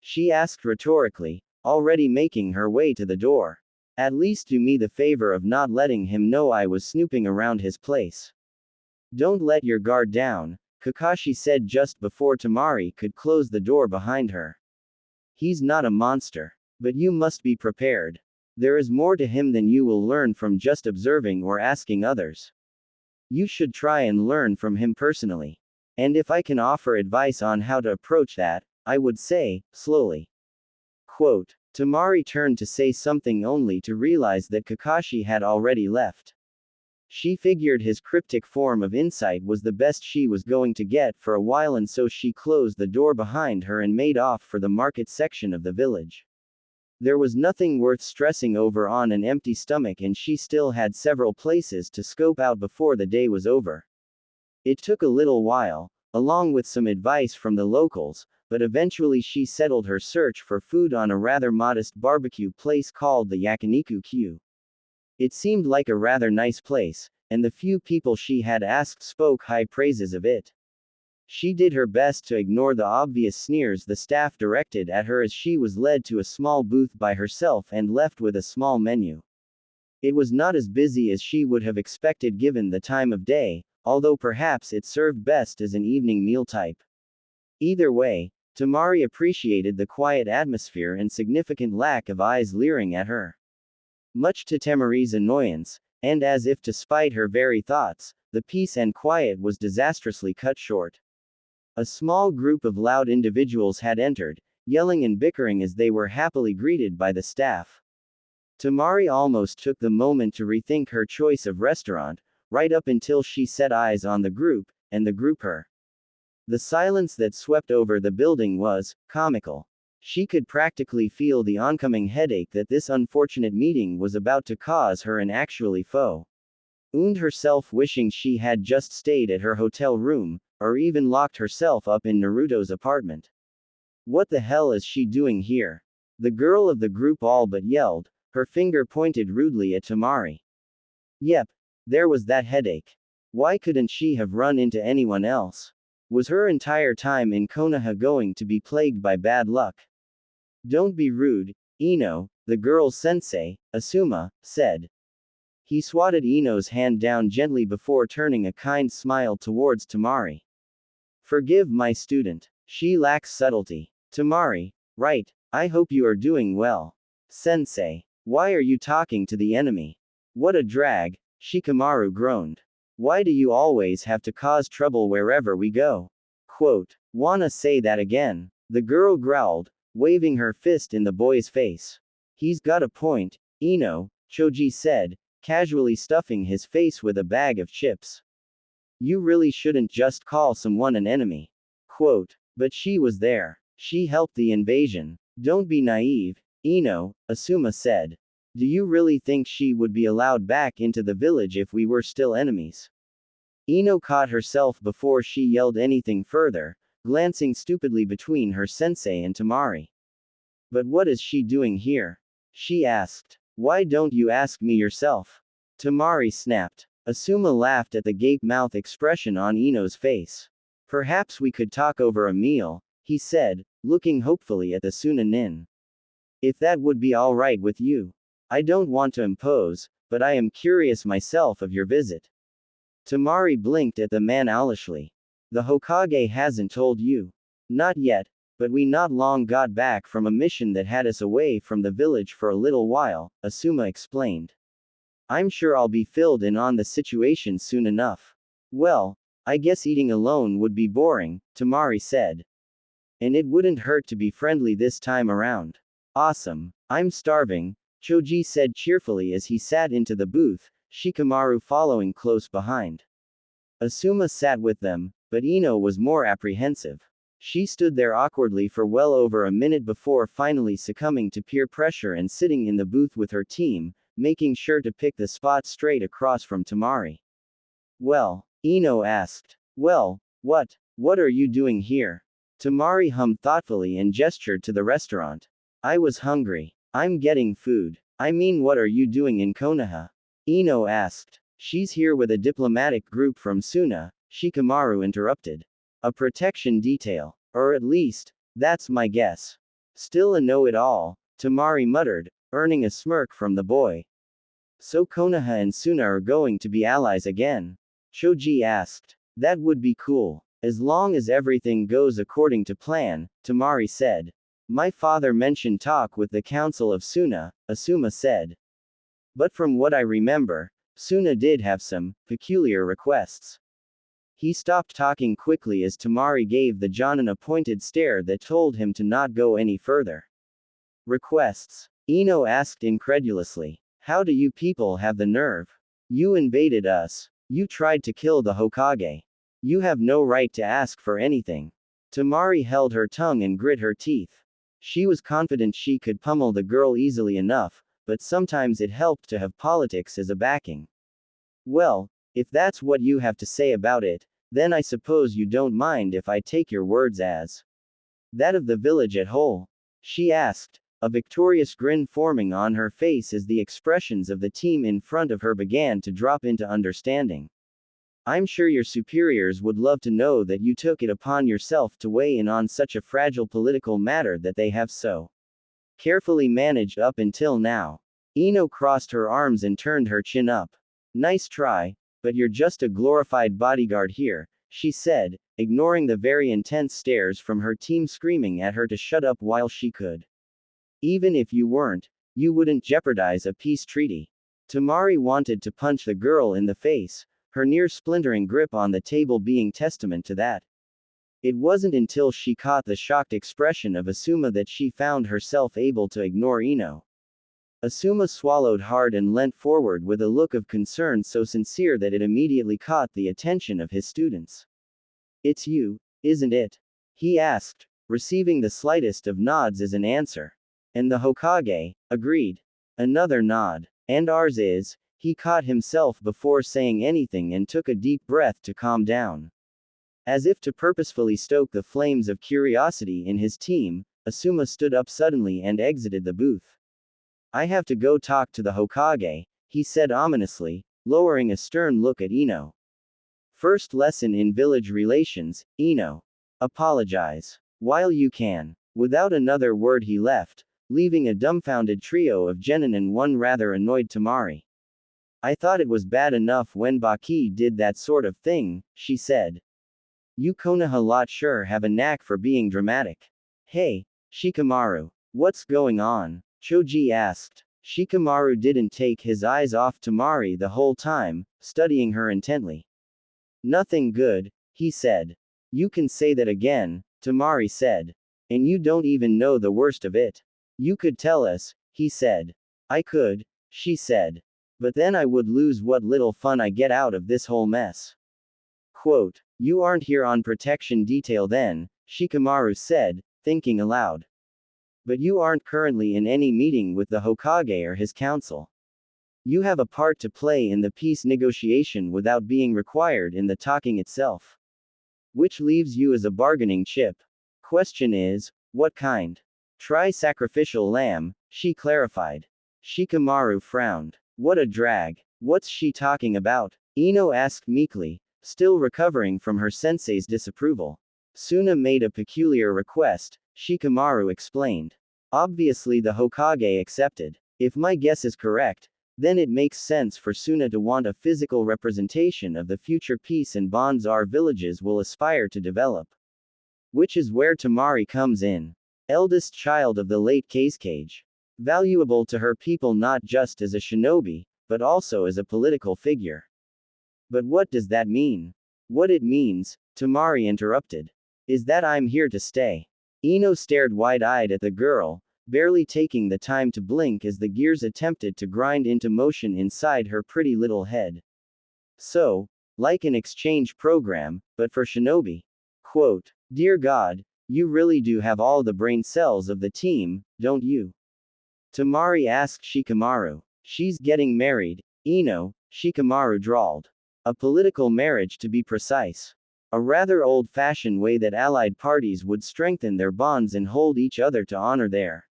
She asked rhetorically, already making her way to the door. At least do me the favor of not letting him know I was snooping around his place. Don't let your guard down, Kakashi said just before Temari could close the door behind her. He's not a monster. But you must be prepared. There is more to him than you will learn from just observing or asking others. You should try and learn from him personally. And if I can offer advice on how to approach that, I would say, slowly. Quote, Temari turned to say something only to realize that Kakashi had already left. She figured his cryptic form of insight was the best she was going to get for a while, and so she closed the door behind her and made off for the market section of the village. There was nothing worth stressing over on an empty stomach, and she still had several places to scope out before the day was over. It took a little while, along with some advice from the locals, but eventually she settled her search for food on a rather modest barbecue place called the Yakiniku Q. It seemed like a rather nice place, and the few people she had asked spoke high praises of it. She did her best to ignore the obvious sneers the staff directed at her as she was led to a small booth by herself and left with a small menu. It was not as busy as she would have expected given the time of day, although perhaps it served best as an evening meal type. Either way, Temari appreciated the quiet atmosphere and significant lack of eyes leering at her. Much to Temari's annoyance, and as if to spite her very thoughts, the peace and quiet was disastrously cut short. A small group of loud individuals had entered, yelling and bickering as they were happily greeted by the staff. Temari almost took the moment to rethink her choice of restaurant, right up until she set eyes on the group, and the group her. The silence that swept over the building was comical. She could practically feel the oncoming headache that this unfortunate meeting was about to cause her, and actually found herself wishing she had just stayed at her hotel room, or even locked herself up in Naruto's apartment. What the hell is she doing here? The girl of the group all but yelled, her finger pointed rudely at Temari. Yep, there was that headache. Why couldn't she have run into anyone else? Was her entire time in Konoha going to be plagued by bad luck? Don't be rude, Ino, the girl's sensei, Asuma, said. He swatted Ino's hand down gently before turning a kind smile towards Temari. Forgive my student. She lacks subtlety. Temari, right, I hope you are doing well. Sensei, why are you talking to the enemy? What a drag, Shikamaru groaned. Why do you always have to cause trouble wherever we go? Quote, wanna say that again? The girl growled, waving her fist in the boy's face. He's got a point, Ino, Choji said, casually stuffing his face with a bag of chips. You really shouldn't just call someone an enemy. Quote, but she was there. She helped the invasion. Don't be naive, Ino, Asuma said. Do you really think she would be allowed back into the village if we were still enemies? Ino caught herself before she yelled anything further, glancing stupidly between her sensei and Temari. But what is she doing here? She asked. Why don't you ask me yourself? Temari snapped. Asuma laughed at the gape-mouth expression on Ino's face. Perhaps we could talk over a meal, he said, looking hopefully at the Suna nin. If that would be all right with you. I don't want to impose, but I am curious myself of your visit. Temari blinked at the man owlishly. The Hokage hasn't told you. Not yet, but we not long got back from a mission that had us away from the village for a little while, Asuma explained. I'm sure I'll be filled in on the situation soon enough. Well, I guess eating alone would be boring, Temari said. And it wouldn't hurt to be friendly this time around. Awesome. I'm starving, Choji said cheerfully as he sat into the booth, Shikamaru following close behind. Asuma sat with them, but Ino was more apprehensive. She stood there awkwardly for well over a minute before finally succumbing to peer pressure and sitting in the booth with her team, making sure to pick the spot straight across from Temari. Well, Ino asked. Well, what are you doing here? Temari hummed thoughtfully and gestured to the restaurant. I was hungry. I'm getting food. I mean, what are you doing in Konoha? Ino asked. She's here with a diplomatic group from Suna, Shikamaru interrupted. A protection detail. Or at least, that's my guess. Still a know-it-all, Temari muttered, earning a smirk from the boy. So Konoha and Suna are going to be allies again? Choji asked. That would be cool. As long as everything goes according to plan, Temari said. My father mentioned talk with the Council of Suna, Asuma said. But from what I remember, Suna did have some peculiar requests. He stopped talking quickly as Temari gave the Jonin a pointed stare that told him to not go any further. Requests? Ino asked incredulously. How do you people have the nerve? You invaded us. You tried to kill the Hokage. You have no right to ask for anything. Temari held her tongue and grit her teeth. She was confident she could pummel the girl easily enough, but sometimes it helped to have politics as a backing. Well, if that's what you have to say about it, then I suppose you don't mind if I take your words as that of the village at whole? She asked, a victorious grin forming on her face as the expressions of the team in front of her began to drop into understanding. I'm sure your superiors would love to know that you took it upon yourself to weigh in on such a fragile political matter that they have so carefully managed up until now. Ino crossed her arms and turned her chin up. Nice try, but you're just a glorified bodyguard here, she said, ignoring the very intense stares from her team screaming at her to shut up while she could. Even if you weren't, you wouldn't jeopardize a peace treaty. Temari wanted to punch the girl in the face, her near-splintering grip on the table being testament to that. It wasn't until she caught the shocked expression of Asuma that she found herself able to ignore Ino. Asuma swallowed hard and leant forward with a look of concern so sincere that it immediately caught the attention of his students. It's you, isn't it? He asked, receiving the slightest of nods as an answer. And the Hokage agreed. Another nod. And ours is. He caught himself before saying anything and took a deep breath to calm down. As if to purposefully stoke the flames of curiosity in his team, Asuma stood up suddenly and exited the booth. I have to go talk to the Hokage, he said ominously, lowering a stern look at Ino. First lesson in village relations, Ino. Apologize. While you can. Without another word he left, leaving a dumbfounded trio of genin and one rather annoyed Temari. I thought it was bad enough when Baki did that sort of thing, she said. You Konoha lot sure have a knack for being dramatic. Hey, Shikamaru. What's going on? Choji asked. Shikamaru didn't take his eyes off Temari the whole time, studying her intently. Nothing good, he said. You can say that again, Temari said. And you don't even know the worst of it. You could tell us, he said. I could, she said. But then I would lose what little fun I get out of this whole mess. Quote, you aren't here on protection detail then, Shikamaru said, thinking aloud. But you aren't currently in any meeting with the Hokage or his council. You have a part to play in the peace negotiation without being required in the talking itself. Which leaves you as a bargaining chip. Question is, what kind? Try sacrificial lamb, she clarified. Shikamaru frowned. What a drag. What's she talking about? Ino asked meekly, still recovering from her sensei's disapproval. Suna made a peculiar request, Shikamaru explained. Obviously the Hokage accepted. If my guess is correct, then it makes sense for Suna to want a physical representation of the future peace and bonds our villages will aspire to develop. Which is where Temari comes in. Eldest child of the late Kazekage. Valuable to her people not just as a shinobi, but also as a political figure. But what does that mean? What it means, Temari interrupted, is that I'm here to stay. Ino stared wide-eyed at the girl, barely taking the time to blink as the gears attempted to grind into motion inside her pretty little head. So, like an exchange program, but for shinobi. Quote, dear God, you really do have all the brain cells of the team, don't you? Temari asked Shikamaru. She's getting married, Ino, Shikamaru drawled. A political marriage to be precise. A rather old-fashioned way that allied parties would strengthen their bonds and hold each other to honor their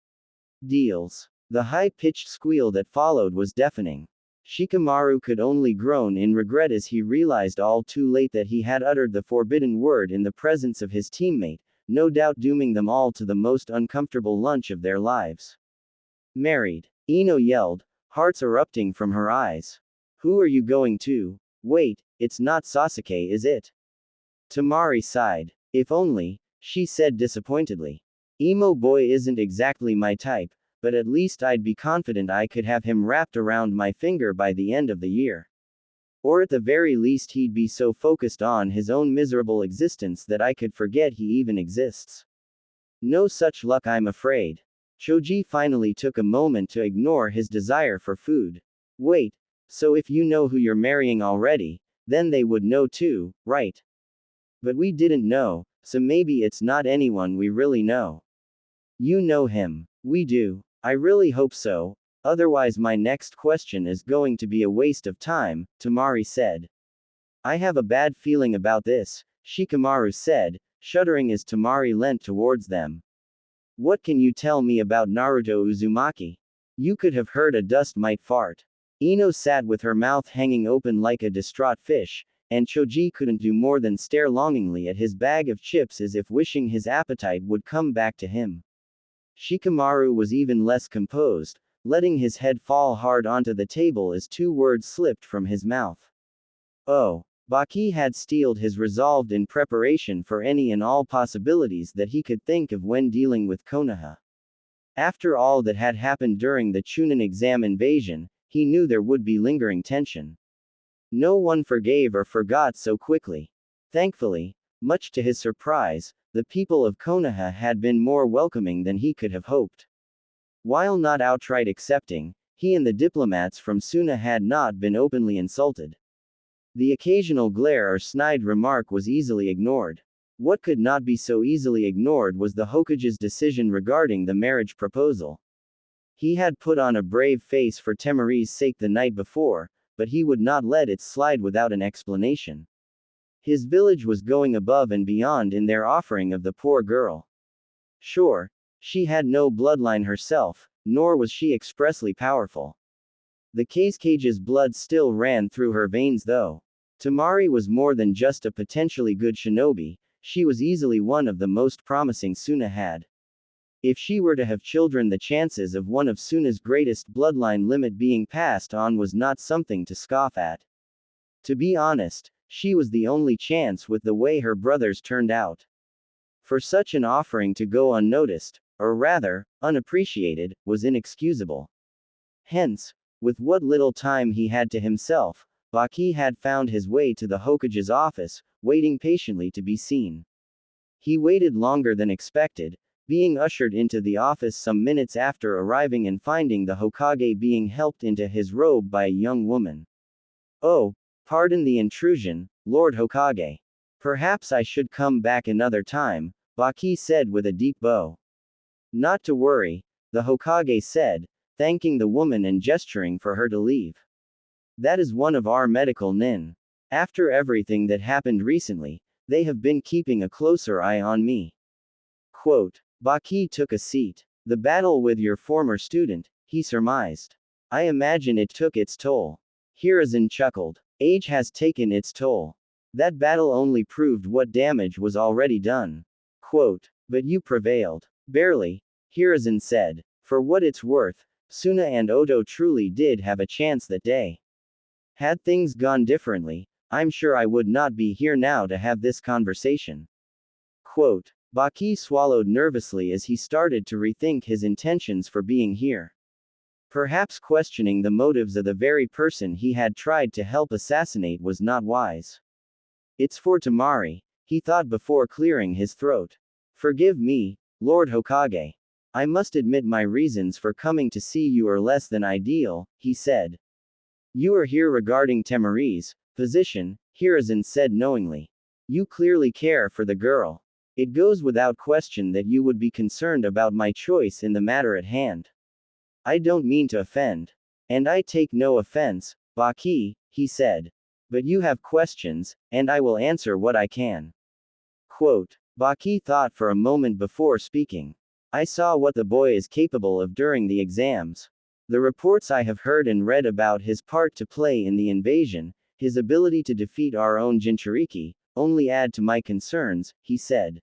deals. The high-pitched squeal that followed was deafening. Shikamaru could only groan in regret as he realized all too late that he had uttered the forbidden word in the presence of his teammate, no doubt dooming them all to the most uncomfortable lunch of their lives. Married. Ino yelled, hearts erupting from her eyes. Who are you going to? Wait, it's not Sasuke, is it? Temari sighed. If only, she said disappointedly. Emo boy isn't exactly my type, but at least I'd be confident I could have him wrapped around my finger by the end of the year. Or at the very least he'd be so focused on his own miserable existence that I could forget he even exists. No such luck, I'm afraid. Choji finally took a moment to ignore his desire for food. Wait, so if you know who you're marrying already, then they would know too, right? But we didn't know, so maybe it's not anyone we really know. You know him. We do. I really hope so, otherwise my next question is going to be a waste of time, Temari said. I have a bad feeling about this, Shikamaru said, shuddering as Temari leant towards them. What can you tell me about Naruto Uzumaki? You could have heard a dust mite fart. Ino sat with her mouth hanging open like a distraught fish, and Choji couldn't do more than stare longingly at his bag of chips as if wishing his appetite would come back to him. Shikamaru was even less composed, letting his head fall hard onto the table as two words slipped from his mouth. Oh. Baki had steeled his resolve in preparation for any and all possibilities that he could think of when dealing with Konoha. After all that had happened during the Chunin exam invasion, he knew there would be lingering tension. No one forgave or forgot so quickly. Thankfully, much to his surprise, the people of Konoha had been more welcoming than he could have hoped. While not outright accepting, he and the diplomats from Suna had not been openly insulted. The occasional glare or snide remark was easily ignored. What could not be so easily ignored was the Hokage's decision regarding the marriage proposal. He had put on a brave face for Temari's sake the night before, but he would not let it slide without an explanation. His village was going above and beyond in their offering of the poor girl. Sure, she had no bloodline herself, nor was she expressly powerful. The Kazecage's blood still ran through her veins though. Temari was more than just a potentially good shinobi, she was easily one of the most promising Suna had. If she were to have children, the chances of one of Suna's greatest bloodline limit being passed on was not something to scoff at. To be honest, she was the only chance with the way her brothers turned out. For such an offering to go unnoticed, or rather, unappreciated, was inexcusable. Hence, with what little time he had to himself, Baki had found his way to the Hokage's office, waiting patiently to be seen. He waited longer than expected, being ushered into the office some minutes after arriving and finding the Hokage being helped into his robe by a young woman. "Oh, pardon the intrusion, Lord Hokage. Perhaps I should come back another time," Baki said with a deep bow. "Not to worry," the Hokage said, thanking the woman and gesturing for her to leave. "That is one of our medical nin. After everything that happened recently, they have been keeping a closer eye on me." Quote. Baki took a seat. "The battle with your former student," he surmised. "I imagine it took its toll." Hiruzen chuckled. "Age has taken its toll. That battle only proved what damage was already done." Quote. "But you prevailed." "Barely," Hiruzen said. "For what it's worth, Suna and Oto truly did have a chance that day. Had things gone differently, I'm sure I would not be here now to have this conversation." Quote. Baki swallowed nervously as he started to rethink his intentions for being here. Perhaps questioning the motives of the very person he had tried to help assassinate was not wise. "It's for Temari," he thought before clearing his throat. "Forgive me, Lord Hokage. I must admit my reasons for coming to see you are less than ideal," he said. "You are here regarding Temari's position," Hiruzen said knowingly. "You clearly care for the girl. It goes without question that you would be concerned about my choice in the matter at hand. I don't mean to offend. And I take no offense, Baki," he said. "But you have questions, and I will answer what I can." Quote. Baki thought for a moment before speaking. "I saw what the boy is capable of during the exams. The reports I have heard and read about his part to play in the invasion, his ability to defeat our own Jinchuriki, only add to my concerns," he said.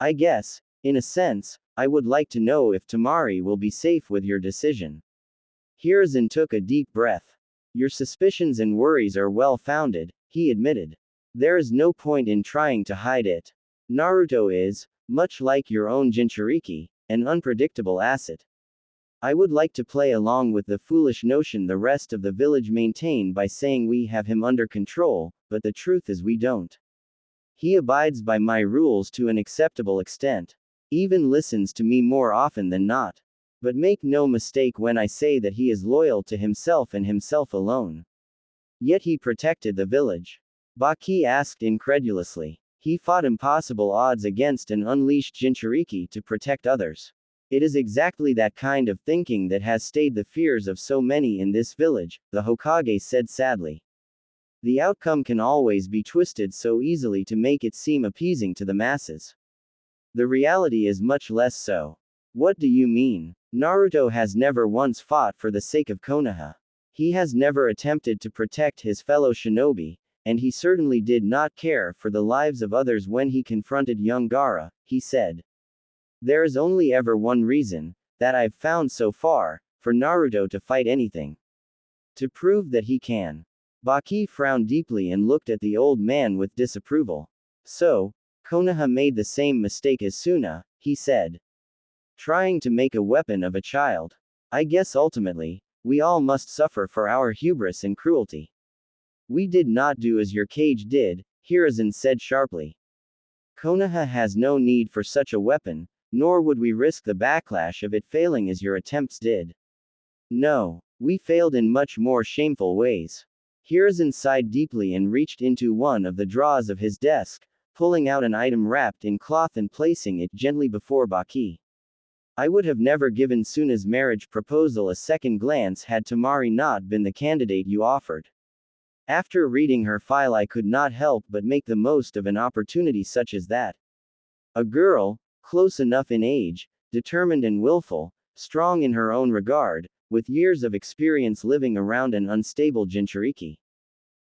"I guess, in a sense, I would like to know if Temari will be safe with your decision." Hiruzen took a deep breath. "Your suspicions and worries are well founded," he admitted. "There is no point in trying to hide it. Naruto is, much like your own Jinchuriki, an unpredictable asset. I would like to play along with the foolish notion the rest of the village maintain by saying we have him under control, but the truth is we don't. He abides by my rules to an acceptable extent. Even listens to me more often than not. But make no mistake when I say that he is loyal to himself and himself alone. Yet he protected the village." Baki asked incredulously. "He fought impossible odds against an unleashed Jinchuriki to protect others. It is exactly that kind of thinking that has stayed the fears of so many in this village," the Hokage said sadly. "The outcome can always be twisted so easily to make it seem appeasing to the masses. The reality is much less so." "What do you mean?" "Naruto has never once fought for the sake of Konoha. He has never attempted to protect his fellow shinobi, and he certainly did not care for the lives of others when he confronted young Gaara," he said. "There is only ever one reason, that I've found so far, for Naruto to fight anything. To prove that he can." Baki frowned deeply and looked at the old man with disapproval. "So, Konoha made the same mistake as Suna," he said. "Trying to make a weapon of a child. I guess ultimately, we all must suffer for our hubris and cruelty." "We did not do as your cage did," Hiruzen said sharply. "Konoha has no need for such a weapon, nor would we risk the backlash of it failing as your attempts did. No, we failed in much more shameful ways." Hiruzen sighed deeply and reached into one of the drawers of his desk, pulling out an item wrapped in cloth and placing it gently before Baki. "I would have never given Suna's marriage proposal a second glance had Temari not been the candidate you offered. After reading her file, I could not help but make the most of an opportunity such as that. A girl, close enough in age, determined and willful, strong in her own regard, with years of experience living around an unstable Jinchuriki.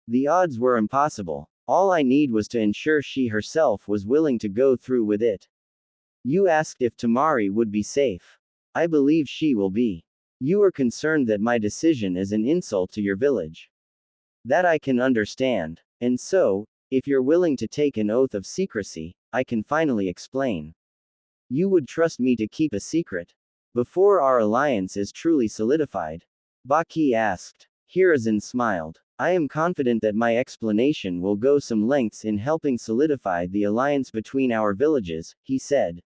The odds were impossible. All I need was to ensure she herself was willing to go through with it." You asked if Temari would be safe. I believe she will be. You are concerned that my decision is an insult to your village. That I can understand. And so, if you're willing to take an oath of secrecy, I can finally explain. You would trust me to keep a secret? Before our alliance is truly solidified? Baki asked. Hiruzen smiled. I am confident that my explanation will go some lengths in helping solidify the alliance between our villages, he said.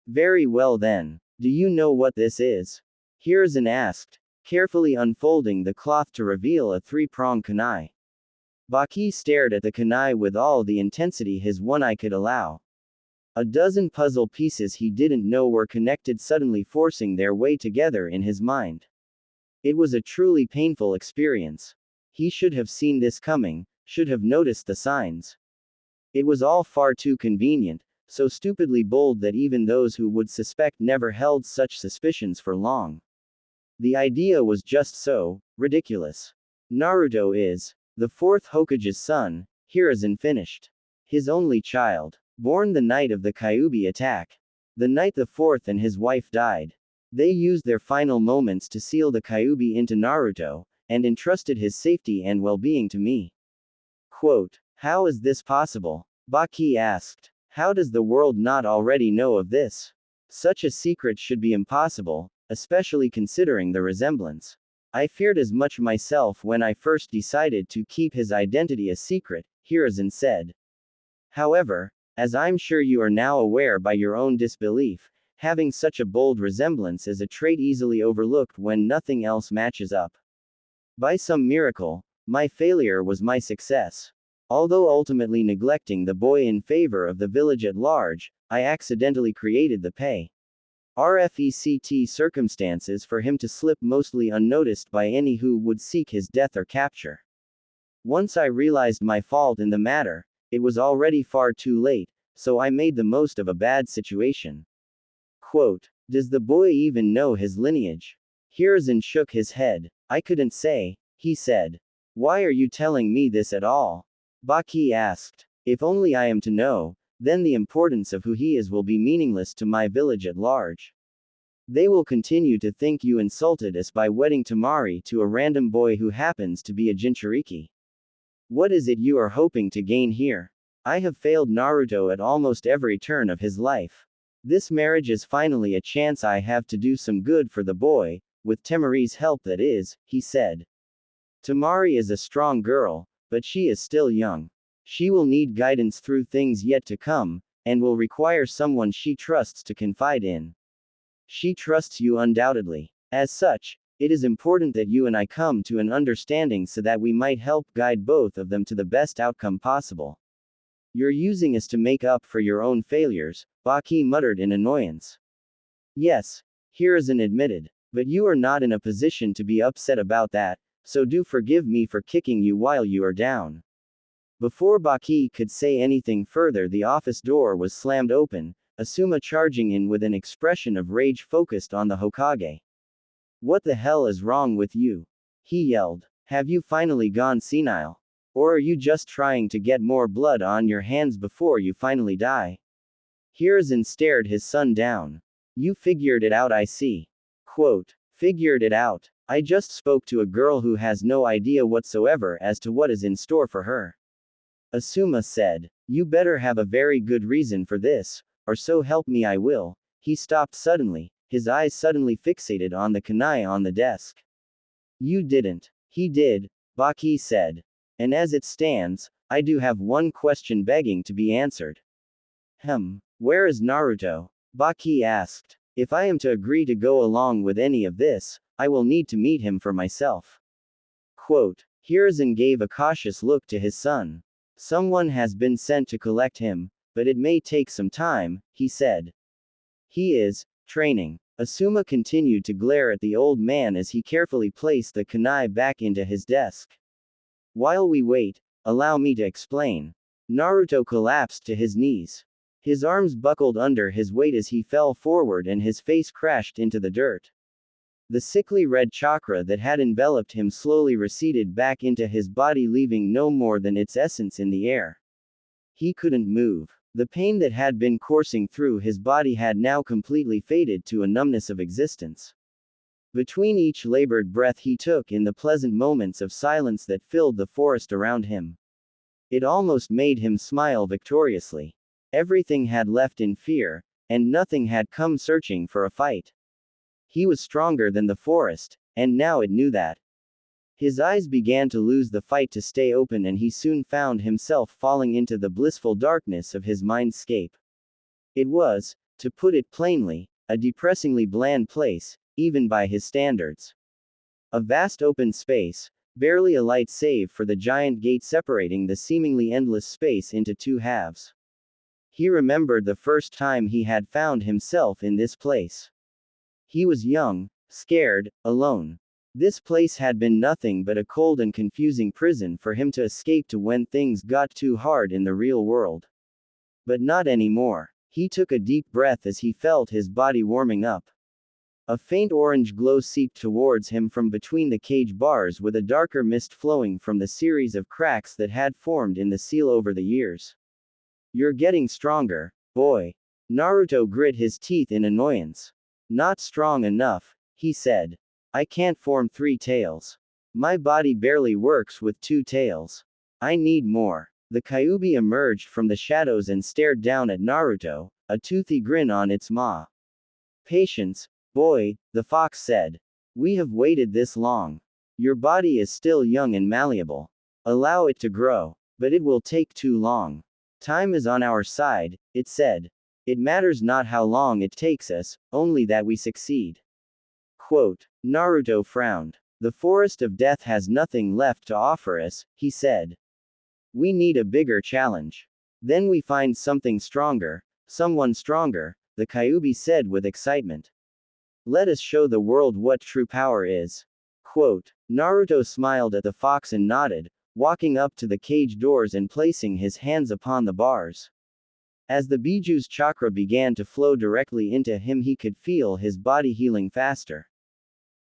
Very well then. Do you know what this is? Hiruzen asked, carefully unfolding the cloth to reveal a three-pronged kunai. Baki stared at the kunai with all the intensity his one eye could allow. A dozen puzzle pieces he didn't know were connected suddenly forcing their way together in his mind. It was a truly painful experience. He should have seen this coming, should have noticed the signs. It was all far too convenient, so stupidly bold that even those who would suspect never held such suspicions for long. The idea was just so ridiculous. Naruto is the fourth Hokage's son, Hiruzen finished. His only child, born the night of the Kyuubi attack. The night the fourth and his wife died. They used their final moments to seal the Kyuubi into Naruto, and entrusted his safety and well-being to me. Quote, how is this possible? Baki asked. How does the world not already know of this? Such a secret should be impossible, especially considering the resemblance. I feared as much myself when I first decided to keep his identity a secret, Hiruzen said. However, as I'm sure you are now aware by your own disbelief, having such a bold resemblance is a trait easily overlooked when nothing else matches up. By some miracle, my failure was my success. Although ultimately neglecting the boy in favor of the village at large, I accidentally created the RFECT circumstances for him to slip mostly unnoticed by any who would seek his death or capture. Once I realized my fault in the matter, it was already far too late, so I made the most of a bad situation. Quote, does the boy even know his lineage? Hiruzen shook his head. I couldn't say, he said. Why are you telling me this at all? Baki asked. If only I am to know, then the importance of who he is will be meaningless to my village at large. They will continue to think you insulted us by wedding Temari to a random boy who happens to be a Jinchuriki. What is it you are hoping to gain here? I have failed Naruto at almost every turn of his life. This marriage is finally a chance I have to do some good for the boy, with Temari's help that is, he said. Temari is a strong girl, but she is still young. She will need guidance through things yet to come, and will require someone she trusts to confide in. She trusts you undoubtedly. As such, it is important that you and I come to an understanding so that we might help guide both of them to the best outcome possible. You're using us to make up for your own failures, Baki muttered in annoyance. Yes, Hiruzen admitted, but you are not in a position to be upset about that, so do forgive me for kicking you while you are down. Before Baki could say anything further, the office door was slammed open, Asuma charging in with an expression of rage focused on the Hokage. What the hell is wrong with you? He yelled. Have you finally gone senile? Or are you just trying to get more blood on your hands before you finally die? Hiruzen stared his son down. You figured it out, I see. Quote, figured it out. I just spoke to a girl who has no idea whatsoever as to what is in store for her. Asuma said. You better have a very good reason for this, or so help me I will. He stopped suddenly, his eyes suddenly fixated on the kunai on the desk. You didn't. He did, Baki said. And as it stands, I do have one question begging to be answered. Where is Naruto? Baki asked. If I am to agree to go along with any of this, I will need to meet him for myself. Quote, Hiruzen gave a cautious look to his son. Someone has been sent to collect him, but it may take some time, he said. He is training. Asuma continued to glare at the old man as he carefully placed the kunai back into his desk. While we wait, allow me to explain. Naruto collapsed to his knees. His arms buckled under his weight as he fell forward and his face crashed into the dirt. The sickly red chakra that had enveloped him slowly receded back into his body, leaving no more than its essence in the air. He couldn't move. The pain that had been coursing through his body had now completely faded to a numbness of existence. Between each labored breath he took in the pleasant moments of silence that filled the forest around him, it almost made him smile victoriously. Everything had left in fear, and nothing had come searching for a fight. He was stronger than the forest, and now it knew that. His eyes began to lose the fight to stay open, and he soon found himself falling into the blissful darkness of his mindscape. It was, to put it plainly, a depressingly bland place, even by his standards. A vast open space, barely a light save for the giant gate separating the seemingly endless space into two halves. He remembered the first time he had found himself in this place. He was young, scared, alone. This place had been nothing but a cold and confusing prison for him to escape to when things got too hard in the real world. But not anymore. He took a deep breath as he felt his body warming up. A faint orange glow seeped towards him from between the cage bars, with a darker mist flowing from the series of cracks that had formed in the seal over the years. You're getting stronger, boy. Naruto grit his teeth in annoyance. Not strong enough, he said. I can't form 3 tails. My body barely works with 2 tails. I need more. The Kyuubi emerged from the shadows and stared down at Naruto, a toothy grin on its maw. Patience, boy, the fox said. We have waited this long. Your body is still young and malleable. Allow it to grow, but it will take too long. Time is on our side, it said. It matters not how long it takes us, only that we succeed. Quote. Naruto frowned. The forest of death has nothing left to offer us, he said. We need a bigger challenge. Then we find something stronger, someone stronger, the Kyuubi said with excitement. Let us show the world what true power is. Quote. Naruto smiled at the fox and nodded, walking up to the cage doors and placing his hands upon the bars. As the Biju's chakra began to flow directly into him, he could feel his body healing faster.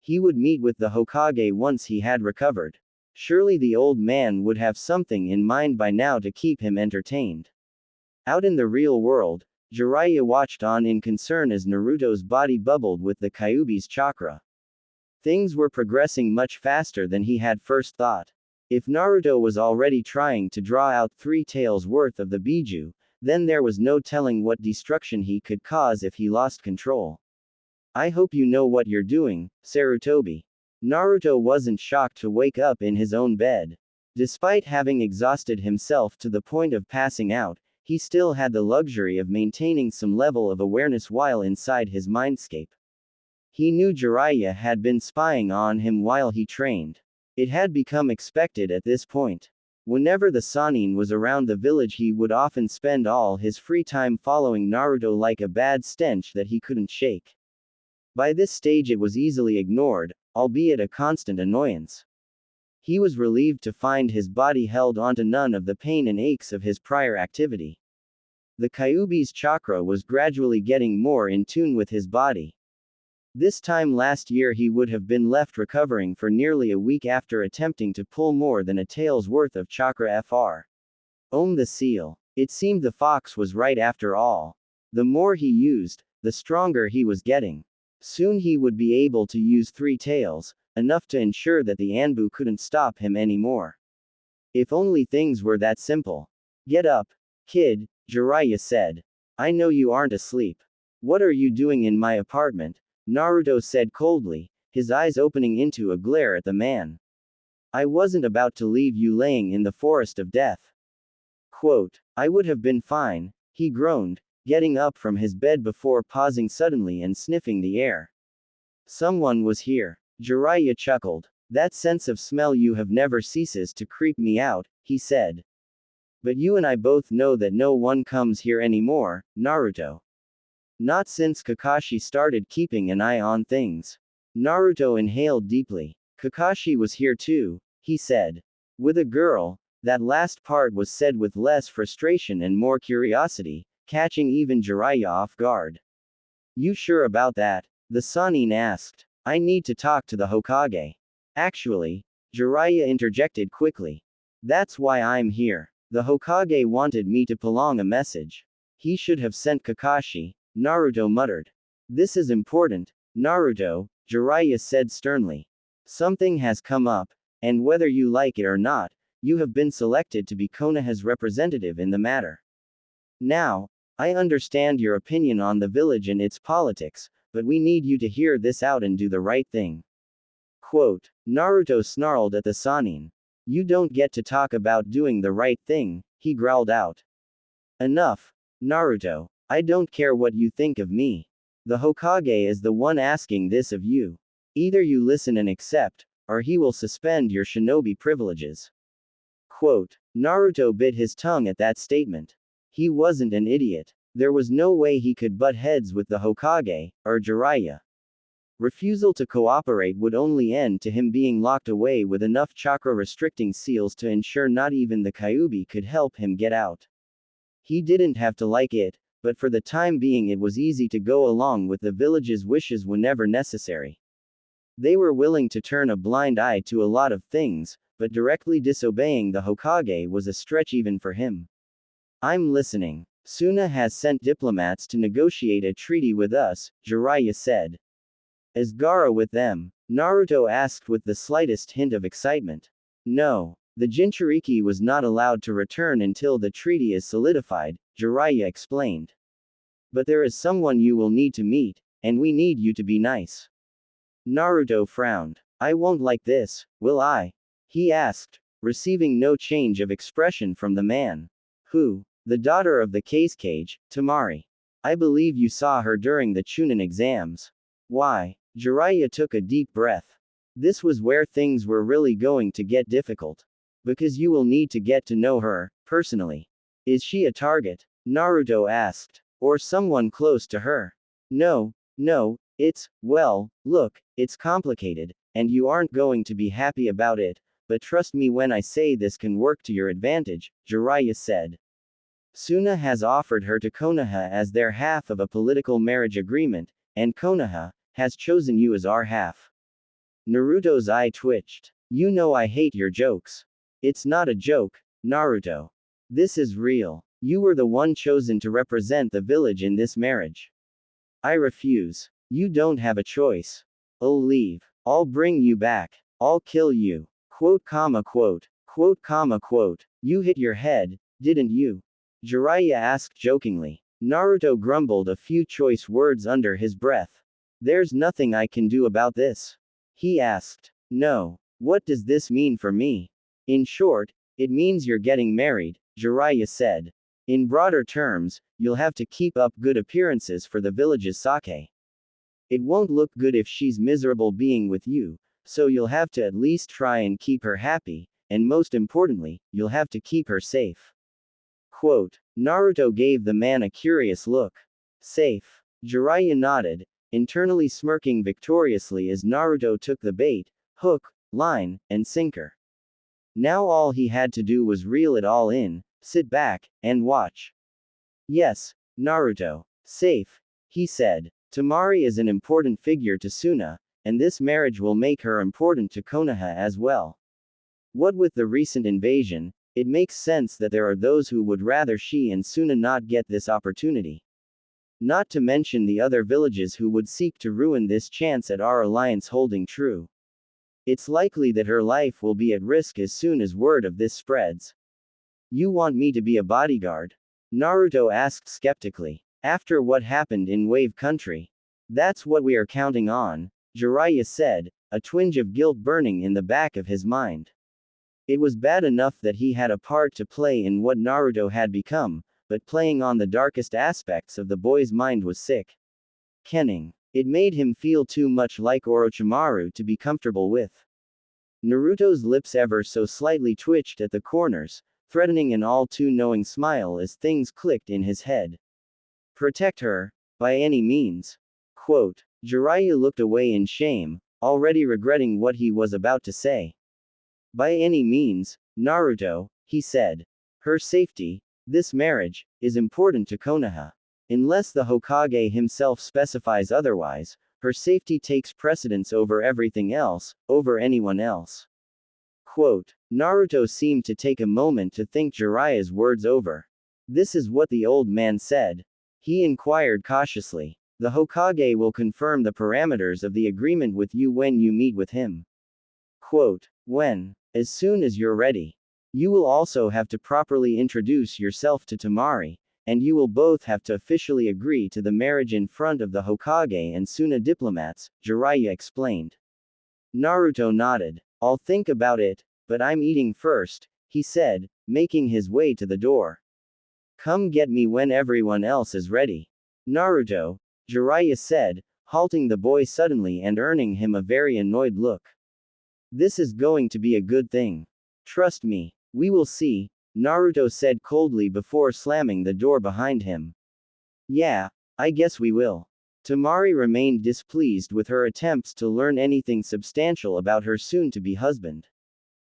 He would meet with the Hokage once he had recovered. Surely the old man would have something in mind by now to keep him entertained. Out in the real world, Jiraiya watched on in concern as Naruto's body bubbled with the Kyuubi's chakra. Things were progressing much faster than he had first thought. If Naruto was already trying to draw out 3 taels worth of the Biju, then there was no telling what destruction he could cause if he lost control. I hope you know what you're doing, Sarutobi. Naruto wasn't shocked to wake up in his own bed. Despite having exhausted himself to the point of passing out, he still had the luxury of maintaining some level of awareness while inside his mindscape. He knew Jiraiya had been spying on him while he trained. It had become expected at this point. Whenever the Sannin was around the village, he would often spend all his free time following Naruto like a bad stench that he couldn't shake. By this stage it was easily ignored, albeit a constant annoyance. He was relieved to find his body held onto none of the pain and aches of his prior activity. The Kyuubi's chakra was gradually getting more in tune with his body. This time last year he would have been left recovering for nearly a week after attempting to pull more than a tael's worth of chakra fr. The seal. It seemed the fox was right after all. The more he used, the stronger he was getting. Soon he would be able to use 3 taels, enough to ensure that the Anbu couldn't stop him anymore. If only things were that simple. Get up, kid, Jiraiya said. I know you aren't asleep. What are you doing in my apartment? Naruto said coldly, his eyes opening into a glare at the man. I wasn't about to leave you laying in the forest of death. Quote. I would have been fine, he groaned, getting up from his bed before pausing suddenly and sniffing the air. Someone was here. Jiraiya chuckled. That sense of smell you have never ceases to creep me out, he said. But you and I both know that no one comes here anymore, Naruto. Not since Kakashi started keeping an eye on things. Naruto inhaled deeply. Kakashi was here too, he said. With a girl, that last part was said with less frustration and more curiosity, catching even Jiraiya off guard. You sure about that? The Sannin asked. I need to talk to the Hokage. Actually, Jiraiya interjected quickly. That's why I'm here. The Hokage wanted me to prolong a message. He should have sent Kakashi, Naruto muttered. This is important, Naruto, Jiraiya said sternly. Something has come up, and whether you like it or not, you have been selected to be Konoha's representative in the matter. Now, I understand your opinion on the village and its politics, but we need you to hear this out and do the right thing. Quote, Naruto snarled at the Sannin. You don't get to talk about doing the right thing, he growled out. Enough, Naruto. I don't care what you think of me. The Hokage is the one asking this of you. Either you listen and accept, or he will suspend your shinobi privileges. Quote, Naruto bit his tongue at that statement. He wasn't an idiot. There was no way he could butt heads with the Hokage, or Jiraiya. Refusal to cooperate would only end to him being locked away with enough chakra-restricting seals to ensure not even the Kyuubi could help him get out. He didn't have to like it, but for the time being it was easy to go along with the village's wishes whenever necessary. They were willing to turn a blind eye to a lot of things, but directly disobeying the Hokage was a stretch even for him. I'm listening. Suna has sent diplomats to negotiate a treaty with us, Jiraiya said. Is Gaara with them? Naruto asked with the slightest hint of excitement. No. The Jinchuriki was not allowed to return until the treaty is solidified, Jiraiya explained. But there is someone you will need to meet, and we need you to be nice. Naruto frowned. I won't like this, will I? He asked, receiving no change of expression from the man. Who? The daughter of the case cage, Temari. I believe you saw her during the Chunin exams. Why? Jiraiya took a deep breath. This was where things were really going to get difficult. Because you will need to get to know her, personally. Is she a target? Naruto asked. Or someone close to her? No, well, look, it's complicated, and you aren't going to be happy about it, but trust me when I say this can work to your advantage, Jiraiya said. Suna has offered her to Konoha as their half of a political marriage agreement, and Konoha has chosen you as our half. Naruto's eye twitched. You know I hate your jokes. It's not a joke, Naruto. This is real. You were the one chosen to represent the village in this marriage. I refuse. You don't have a choice. I'll leave. I'll bring you back. I'll kill you. Quote, quote. You hit your head, didn't you? Jiraiya asked jokingly. Naruto grumbled a few choice words under his breath. There's nothing I can do about this. He asked. No. What does this mean for me? In short, it means you're getting married, Jiraiya said. In broader terms, you'll have to keep up good appearances for the village's sake. It won't look good if she's miserable being with you, so you'll have to at least try and keep her happy, and most importantly, you'll have to keep her safe. Quote, Naruto gave the man a curious look. Safe. Jiraiya nodded, internally smirking victoriously as Naruto took the bait, hook, line, and sinker. Now all he had to do was reel it all in, sit back, and watch. Yes, Naruto. Safe, he said. Temari is an important figure to Suna, and this marriage will make her important to Konoha as well. What with the recent invasion, it makes sense that there are those who would rather she and Suna not get this opportunity. Not to mention the other villages who would seek to ruin this chance at our alliance holding true. It's likely that her life will be at risk as soon as word of this spreads. You want me to be a bodyguard? Naruto asked skeptically. After what happened in Wave Country. That's what we are counting on, Jiraiya said, a twinge of guilt burning in the back of his mind. It was bad enough that he had a part to play in what Naruto had become, but playing on the darkest aspects of the boy's mind was sick. Kenning. It made him feel too much like Orochimaru to be comfortable with. Naruto's lips ever so slightly twitched at the corners, threatening an all-too-knowing smile as things clicked in his head. Protect her, by any means. Quote, Jiraiya looked away in shame, already regretting what he was about to say. By any means, Naruto, he said. Her safety, this marriage, is important to Konoha. Unless the Hokage himself specifies otherwise, her safety takes precedence over everything else, over anyone else. Quote, Naruto seemed to take a moment to think Jiraiya's words over. This is what the old man said. He inquired cautiously. The Hokage will confirm the parameters of the agreement with you when you meet with him. Quote, when? As soon as you're ready. You will also have to properly introduce yourself to Temari, and you will both have to officially agree to the marriage in front of the Hokage and Suna diplomats, Jiraiya explained. Naruto nodded. I'll think about it, but I'm eating first, he said, making his way to the door. Come get me when everyone else is ready. Naruto, Jiraiya said, halting the boy suddenly and earning him a very annoyed look. This is going to be a good thing. Trust me, we will see, Naruto said coldly before slamming the door behind him. Yeah, I guess we will. Temari remained displeased with her attempts to learn anything substantial about her soon-to-be husband.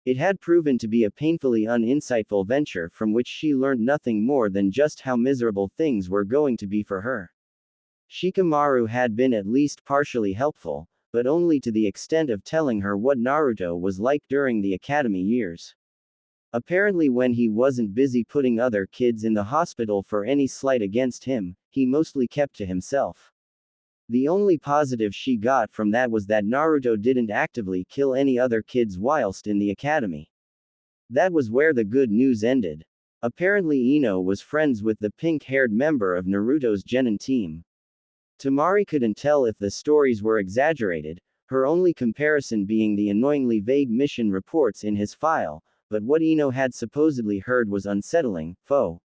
It had proven to be a painfully uninsightful venture from which she learned nothing more than just how miserable things were going to be for her. Shikamaru had been at least partially helpful, but only to the extent of telling her what Naruto was like during the academy years. Apparently when he wasn't busy putting other kids in the hospital for any slight against him, he mostly kept to himself. The only positive she got from that was that Naruto didn't actively kill any other kids whilst in the academy. That was where the good news ended. Apparently Ino was friends with the pink-haired member of Naruto's genin team. Temari couldn't tell if the stories were exaggerated, her only comparison being the annoyingly vague mission reports in his file, but what Ino had supposedly heard was unsettling. Foe.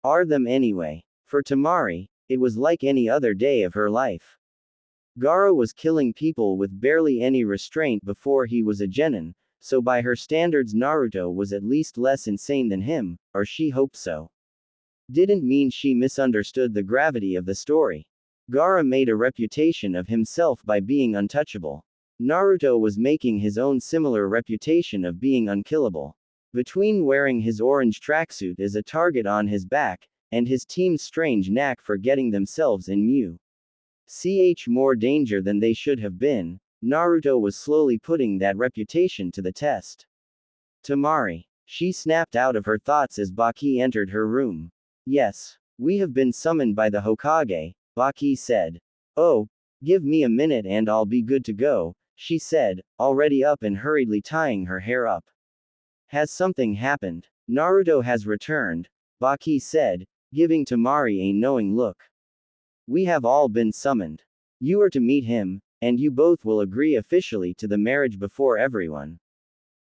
Are them anyway. For Temari, it was like any other day of her life. Gaara was killing people with barely any restraint before he was a genin, so by her standards Naruto was at least less insane than him, or she hoped so. Didn't mean she misunderstood the gravity of the story. Gaara made a reputation of himself by being untouchable. Naruto was making his own similar reputation of being unkillable. Between wearing his orange tracksuit as a target on his back, and his team's strange knack for getting themselves in more danger than they should have been, Naruto was slowly putting that reputation to the test. Temari. She snapped out of her thoughts as Baki entered her room. Yes. We have been summoned by the Hokage, Baki said. Oh, give me a minute and I'll be good to go, she said, already up and hurriedly tying her hair up. Has something happened? Naruto has returned, Baki said, giving Temari a knowing look. We have all been summoned. You are to meet him, and you both will agree officially to the marriage before everyone.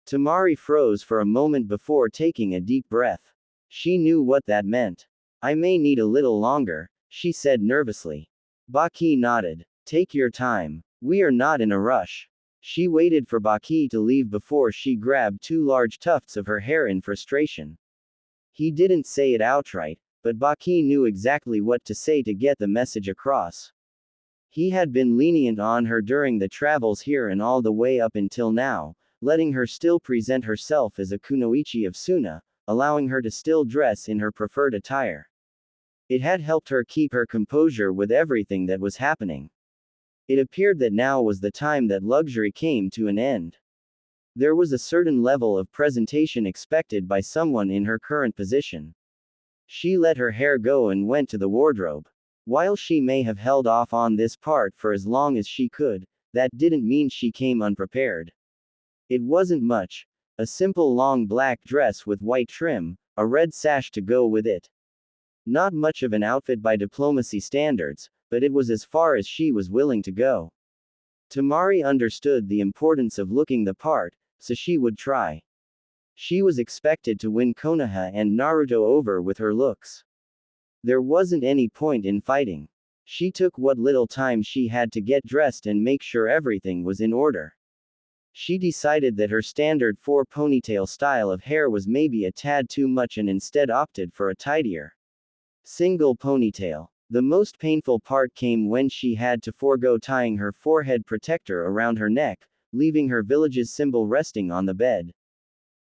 Temari froze for a moment before taking a deep breath. She knew what that meant. I may need a little longer, she said nervously. Baki nodded. Take your time. We are not in a rush. She waited for Baki to leave before she grabbed two large tufts of her hair in frustration. He didn't say it outright, but Baki knew exactly what to say to get the message across. He had been lenient on her during the travels here and all the way up until now, letting her still present herself as a kunoichi of Suna, allowing her to still dress in her preferred attire. It had helped her keep her composure with everything that was happening. It appeared that now was the time that luxury came to an end. There was a certain level of presentation expected by someone in her current position. She let her hair go and went to the wardrobe. While she may have held off on this part for as long as she could, that didn't mean she came unprepared. It wasn't much. A simple long black dress with white trim, a red sash to go with it. Not much of an outfit by diplomacy standards, but it was as far as she was willing to go. Temari understood the importance of looking the part, so she would try. She was expected to win Konoha and Naruto over with her looks. There wasn't any point in fighting. She took what little time she had to get dressed and make sure everything was in order. She decided that her standard 4-ponytail style of hair was maybe a tad too much and instead opted for a tidier single ponytail. The most painful part came when she had to forego tying her forehead protector around her neck, leaving her village's symbol resting on the bed.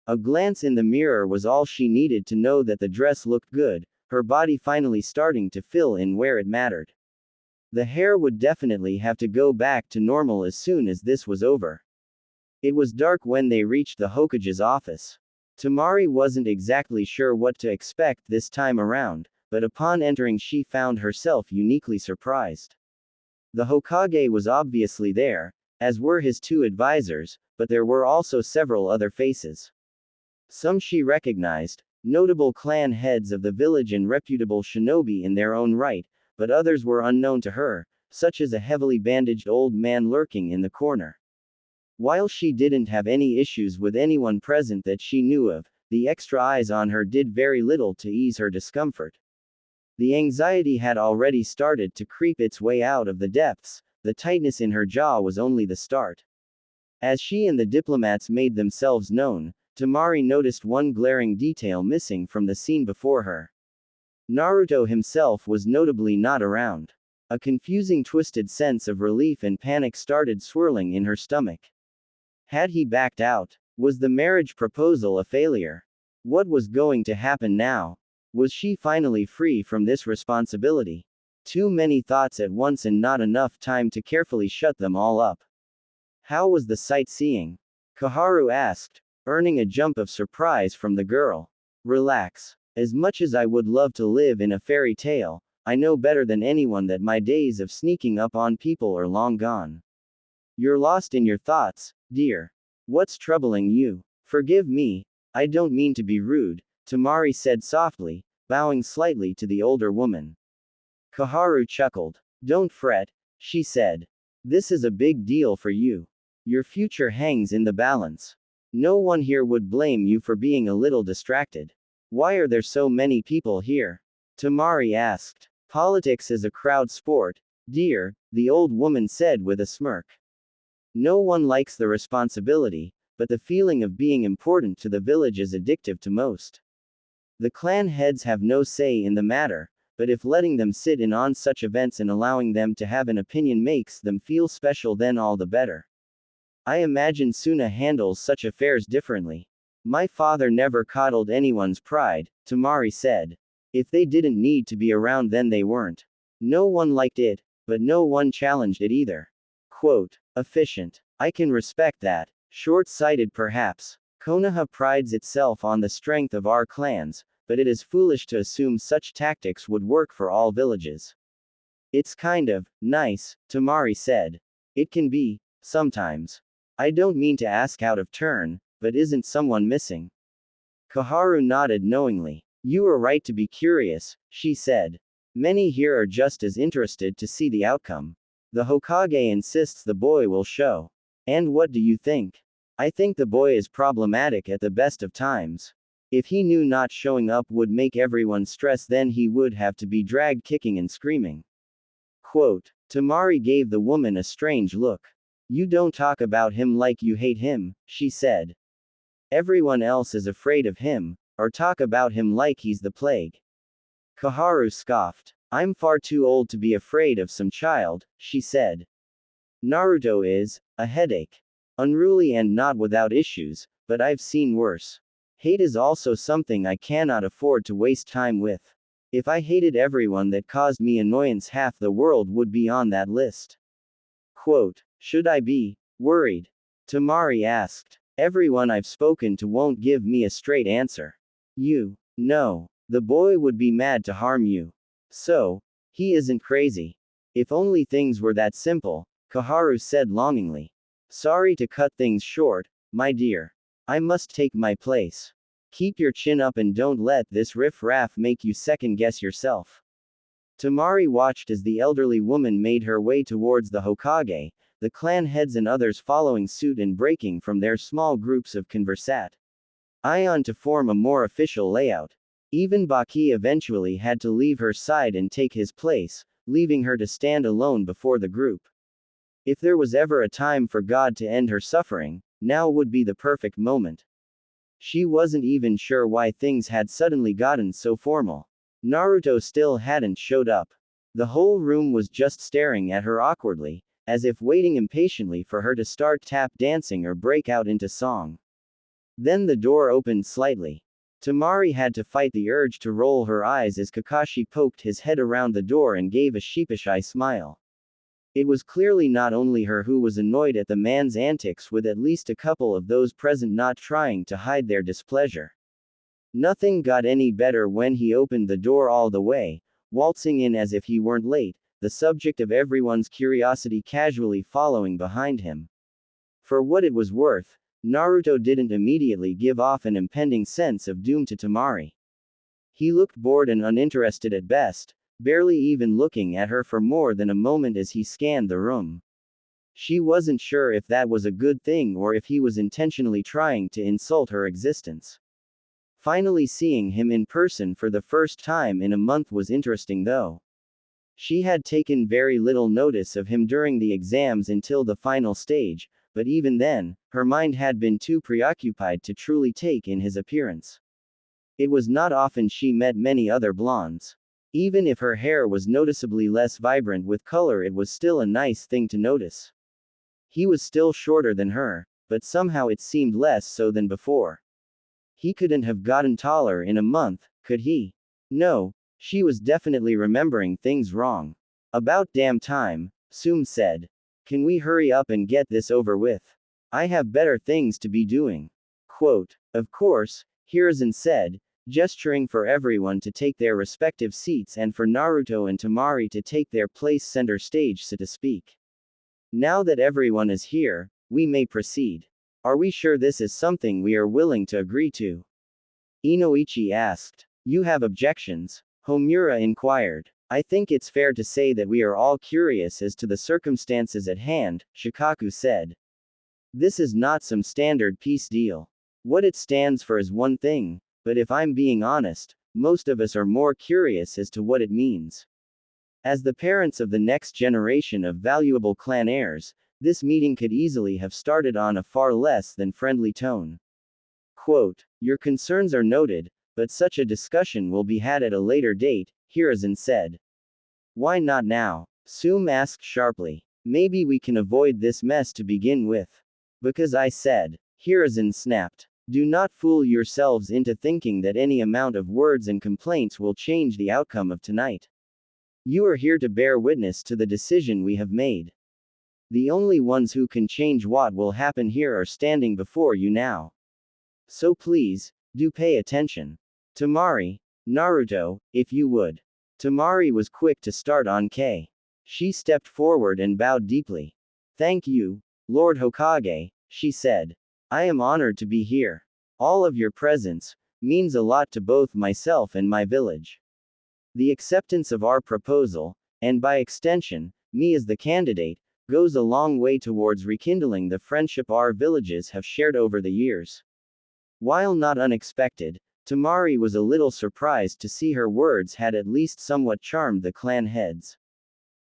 A glance in the mirror was all she needed to know that the dress looked good, her body finally starting to fill in where it mattered. The hair would definitely have to go back to normal as soon as this was over. It was dark when they reached the Hokage's office. Temari wasn't exactly sure what to expect this time around, but upon entering she found herself uniquely surprised. The Hokage was obviously there, as were his two advisors, but there were also several other faces. Some she recognized, notable clan heads of the village and reputable shinobi in their own right, but others were unknown to her, such as a heavily bandaged old man lurking in the corner. While she didn't have any issues with anyone present that she knew of, the extra eyes on her did very little to ease her discomfort. The anxiety had already started to creep its way out of the depths, the tightness in her jaw was only the start. As she and the diplomats made themselves known, Temari noticed one glaring detail missing from the scene before her. Naruto himself was notably not around. A confusing twisted sense of relief and panic started swirling in her stomach. Had he backed out? Was the marriage proposal a failure? What was going to happen now? Was she finally free from this responsibility? Too many thoughts at once and not enough time to carefully shut them all up. How was the sightseeing? Koharu asked, earning a jump of surprise from the girl. Relax. As much as I would love to live in a fairy tale, I know better than anyone that my days of sneaking up on people are long gone. You're lost in your thoughts, dear. What's troubling you? Forgive me, I don't mean to be rude, Temari said softly, bowing slightly to the older woman. Koharu chuckled. Don't fret, she said. This is a big deal for you. Your future hangs in the balance. No one here would blame you for being a little distracted. Why are there so many people here? Temari asked. Politics is a crowd sport, dear, the old woman said with a smirk. No one likes the responsibility, but the feeling of being important to the village is addictive to most. The clan heads have no say in the matter, but if letting them sit in on such events and allowing them to have an opinion makes them feel special, then all the better. I imagine Suna handles such affairs differently. My father never coddled anyone's pride, Temari said. If they didn't need to be around, then they weren't. No one liked it, but no one challenged it either. Quote, efficient. I can respect that. Short-sighted perhaps. Konoha prides itself on the strength of our clans, but it is foolish to assume such tactics would work for all villages. It's kind of nice, Temari said. It can be, sometimes. I don't mean to ask out of turn, but isn't someone missing? Koharu nodded knowingly. You are right to be curious, she said. Many here are just as interested to see the outcome. The Hokage insists the boy will show. And what do you think? I think the boy is problematic at the best of times. If he knew not showing up would make everyone stress, then he would have to be dragged kicking and screaming. Quote, Temari gave the woman a strange look. You don't talk about him like you hate him, she said. Everyone else is afraid of him, or talk about him like he's the plague. Koharu scoffed. I'm far too old to be afraid of some child, she said. Naruto is a headache. Unruly and not without issues, but I've seen worse. Hate is also something I cannot afford to waste time with. If I hated everyone that caused me annoyance, half the world would be on that list. Quote, should I be worried? Temari asked. Everyone I've spoken to won't give me a straight answer. You know, the boy would be mad to harm you. So, he isn't crazy. If only things were that simple, Koharu said longingly. Sorry to cut things short, my dear. I must take my place. Keep your chin up and don't let this riff-raff make you second-guess yourself. Temari watched as the elderly woman made her way towards the Hokage, the clan heads and others following suit and breaking from their small groups of conversat ion to form a more official layout. Even Baki eventually had to leave her side and take his place, leaving her to stand alone before the group. If there was ever a time for God to end her suffering, now would be the perfect moment. She wasn't even sure why things had suddenly gotten so formal. Naruto still hadn't showed up. The whole room was just staring at her awkwardly, as if waiting impatiently for her to start tap dancing or break out into song. Then the door opened slightly. Temari had to fight the urge to roll her eyes as Kakashi poked his head around the door and gave a sheepish eye smile. It was clearly not only her who was annoyed at the man's antics, with at least a couple of those present not trying to hide their displeasure. Nothing got any better when he opened the door all the way, waltzing in as if he weren't late, the subject of everyone's curiosity casually following behind him. For what it was worth, Naruto didn't immediately give off an impending sense of doom to Temari. He looked bored and uninterested at best, barely even looking at her for more than a moment as he scanned the room. She wasn't sure if that was a good thing or if he was intentionally trying to insult her existence. Finally seeing him in person for the first time in a month was interesting though. She had taken very little notice of him during the exams until the final stage, but even then, her mind had been too preoccupied to truly take in his appearance. It was not often she met many other blondes. Even if her hair was noticeably less vibrant with color, it was still a nice thing to notice. He was still shorter than her, but somehow it seemed less so than before. He couldn't have gotten taller in a month, could he? No, she was definitely remembering things wrong. About damn time, Sum said. Can we hurry up and get this over with? I have better things to be doing. Quote. Of course, Hiruzen said, gesturing for everyone to take their respective seats and for Naruto and Temari to take their place center stage, so to speak. Now that everyone is here, we may proceed. Are we sure this is something we are willing to agree to? Inoichi asked. You have objections? Homura inquired. I think it's fair to say that we are all curious as to the circumstances at hand, Shikaku said. This is not some standard peace deal. What it stands for is one thing, but if I'm being honest, most of us are more curious as to what it means. As the parents of the next generation of valuable clan heirs, this meeting could easily have started on a far less than friendly tone. Quote, your concerns are noted, but such a discussion will be had at a later date, Hiruzen said. Why not now? Sum asked sharply. Maybe we can avoid this mess to begin with. Because I said, Hiruzen snapped. Do not fool yourselves into thinking that any amount of words and complaints will change the outcome of tonight. You are here to bear witness to the decision we have made. The only ones who can change what will happen here are standing before you now. So please, do pay attention. Temari, Naruto, if you would. Temari was quick to start on K. She stepped forward and bowed deeply. Thank you, Lord Hokage, she said. I am honored to be here. All of your presence means a lot to both myself and my village. The acceptance of our proposal, and by extension, me as the candidate, goes a long way towards rekindling the friendship our villages have shared over the years. While not unexpected, Temari was a little surprised to see her words had at least somewhat charmed the clan heads.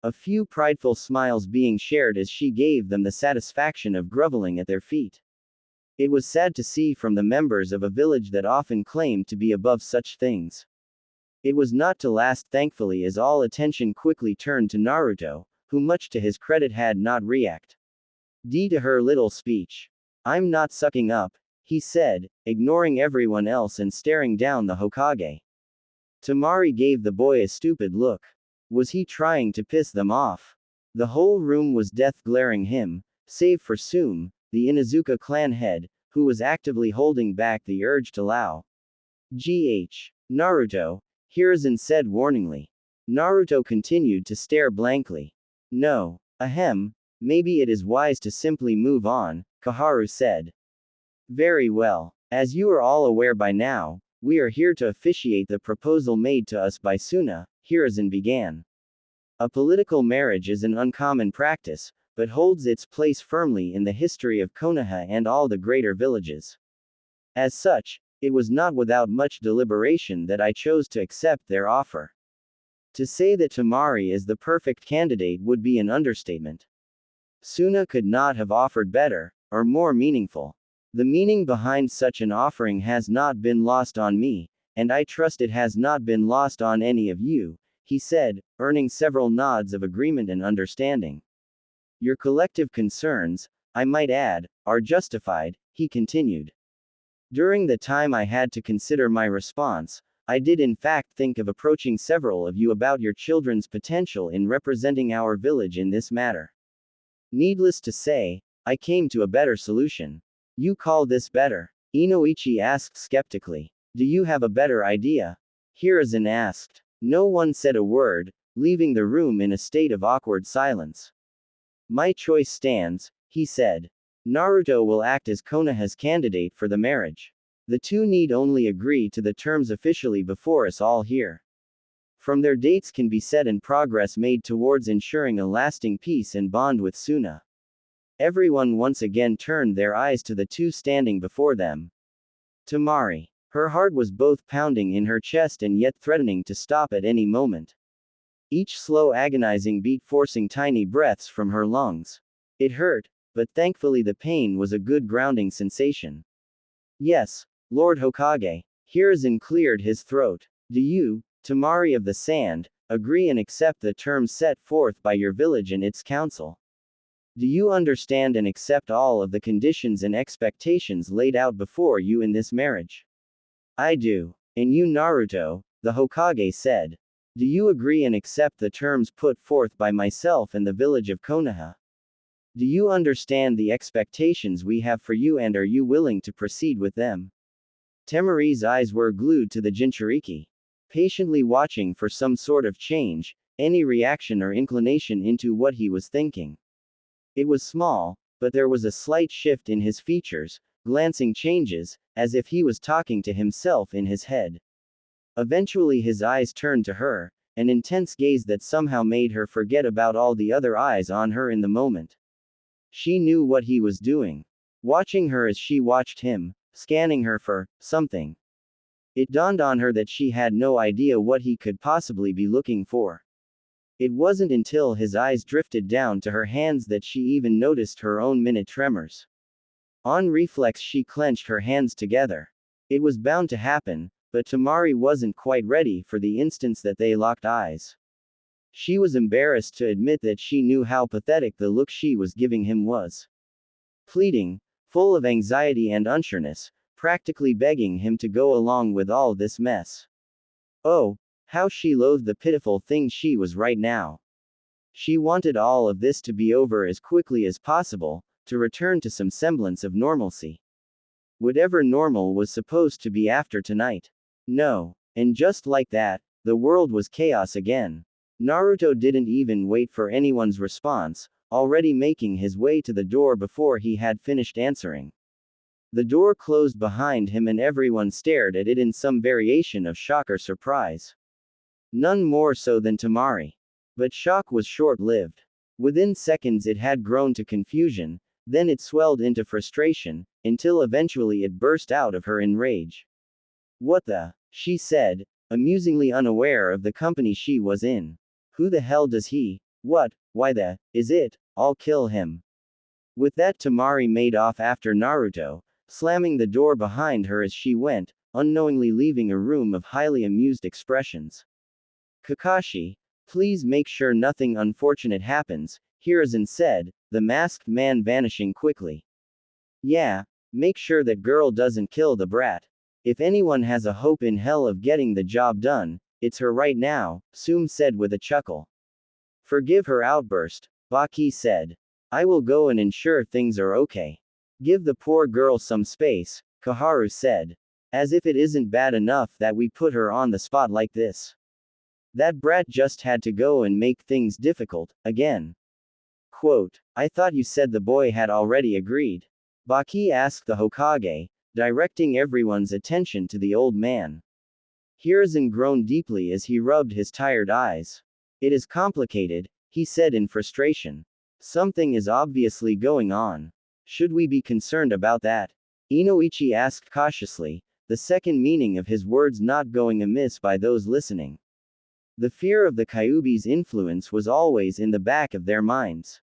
A few prideful smiles being shared as she gave them the satisfaction of groveling at their feet. It was sad to see from the members of a village that often claimed to be above such things. It was not to last thankfully, as all attention quickly turned to Naruto, who much to his credit had not reacted to her little speech. I'm not sucking up, he said, ignoring everyone else and staring down the Hokage. Temari gave the boy a stupid look. Was he trying to piss them off? The whole room was death glaring him, save for Sum, the Inuzuka clan head, who was actively holding back the urge to lao. Naruto, Hiruzen said warningly. Naruto continued to stare blankly. No. Ahem, maybe it is wise to simply move on, Kaharu said. Very well. As you are all aware by now, we are here to officiate the proposal made to us by Suna, Hiruzen began. A political marriage is an uncommon practice, but holds its place firmly in the history of Konoha and all the greater villages. As such, it was not without much deliberation that I chose to accept their offer. To say that Temari is the perfect candidate would be an understatement. Suna could not have offered better, or more meaningful. The meaning behind such an offering has not been lost on me, and I trust it has not been lost on any of you, he said, earning several nods of agreement and understanding. Your collective concerns, I might add, are justified, he continued. During the time I had to consider my response, I did in fact think of approaching several of you about your children's potential in representing our village in this matter. Needless to say, I came to a better solution. You call this better? Inoichi asked skeptically. Do you have a better idea? Hiruzen asked. No one said a word, leaving the room in a state of awkward silence. My choice stands, he said. Naruto will act as Konoha's candidate for the marriage. The two need only agree to the terms officially before us all here. From their dates can be set and progress made towards ensuring a lasting peace and bond with Suna. Everyone once again turned their eyes to the two standing before them. Temari. Her heart was both pounding in her chest and yet threatening to stop at any moment. Each slow agonizing beat forcing tiny breaths from her lungs. It hurt, but thankfully the pain was a good grounding sensation. Yes, Lord Hokage. Hiruzen cleared his throat. Do you, Temari of the Sand, agree and accept the terms set forth by your village and its council? Do you understand and accept all of the conditions and expectations laid out before you in this marriage? I do. And you, Naruto, the Hokage said. Do you agree and accept the terms put forth by myself and the village of Konoha? Do you understand the expectations we have for you and are you willing to proceed with them? Temari's eyes were glued to the Jinchuriki, patiently watching for some sort of change, any reaction or inclination into what he was thinking. It was small, but there was a slight shift in his features, glancing changes, as if he was talking to himself in his head. Eventually his eyes turned to her, an intense gaze that somehow made her forget about all the other eyes on her in the moment. She knew what he was doing. Watching her as she watched him, scanning her for something. It dawned on her that she had no idea what he could possibly be looking for. It wasn't until his eyes drifted down to her hands that she even noticed her own minute tremors. On reflex she clenched her hands together. It was bound to happen, but Temari wasn't quite ready for the instance that they locked eyes. She was embarrassed to admit that she knew how pathetic the look she was giving him was. Pleading, full of anxiety and unsureness, practically begging him to go along with all this mess. Oh, how she loathed the pitiful thing she was right now. She wanted all of this to be over as quickly as possible, to return to some semblance of normalcy. Whatever normal was supposed to be after tonight. No. And just like that, the world was chaos again. Naruto didn't even wait for anyone's response, already making his way to the door before he had finished answering. The door closed behind him and everyone stared at it in some variation of shock or surprise. None more so than Temari. But shock was short-lived. Within seconds it had grown to confusion, then it swelled into frustration, until eventually it burst out of her in rage. What the? She said, amusingly unaware of the company she was in. Who the hell does he? What? Why the? Is it? I'll kill him. With that Temari made off after Naruto, slamming the door behind her as she went, unknowingly leaving a room of highly amused expressions. Kakashi, please make sure nothing unfortunate happens, Hiruzen said, the masked man vanishing quickly. Yeah, make sure that girl doesn't kill the brat. If anyone has a hope in hell of getting the job done, it's her right now, Sum said with a chuckle. Forgive her outburst, Baki said. I will go and ensure things are okay. Give the poor girl some space, Koharu said. As if it isn't bad enough that we put her on the spot like this. That brat just had to go and make things difficult, again. Quote, I thought you said the boy had already agreed. Baki asked the Hokage, directing everyone's attention to the old man. Hiruzen groaned deeply as he rubbed his tired eyes. It is complicated, he said in frustration. Something is obviously going on. Should we be concerned about that? Inoichi asked cautiously, the second meaning of his words not going amiss by those listening. The fear of the Kyuubi's influence was always in the back of their minds.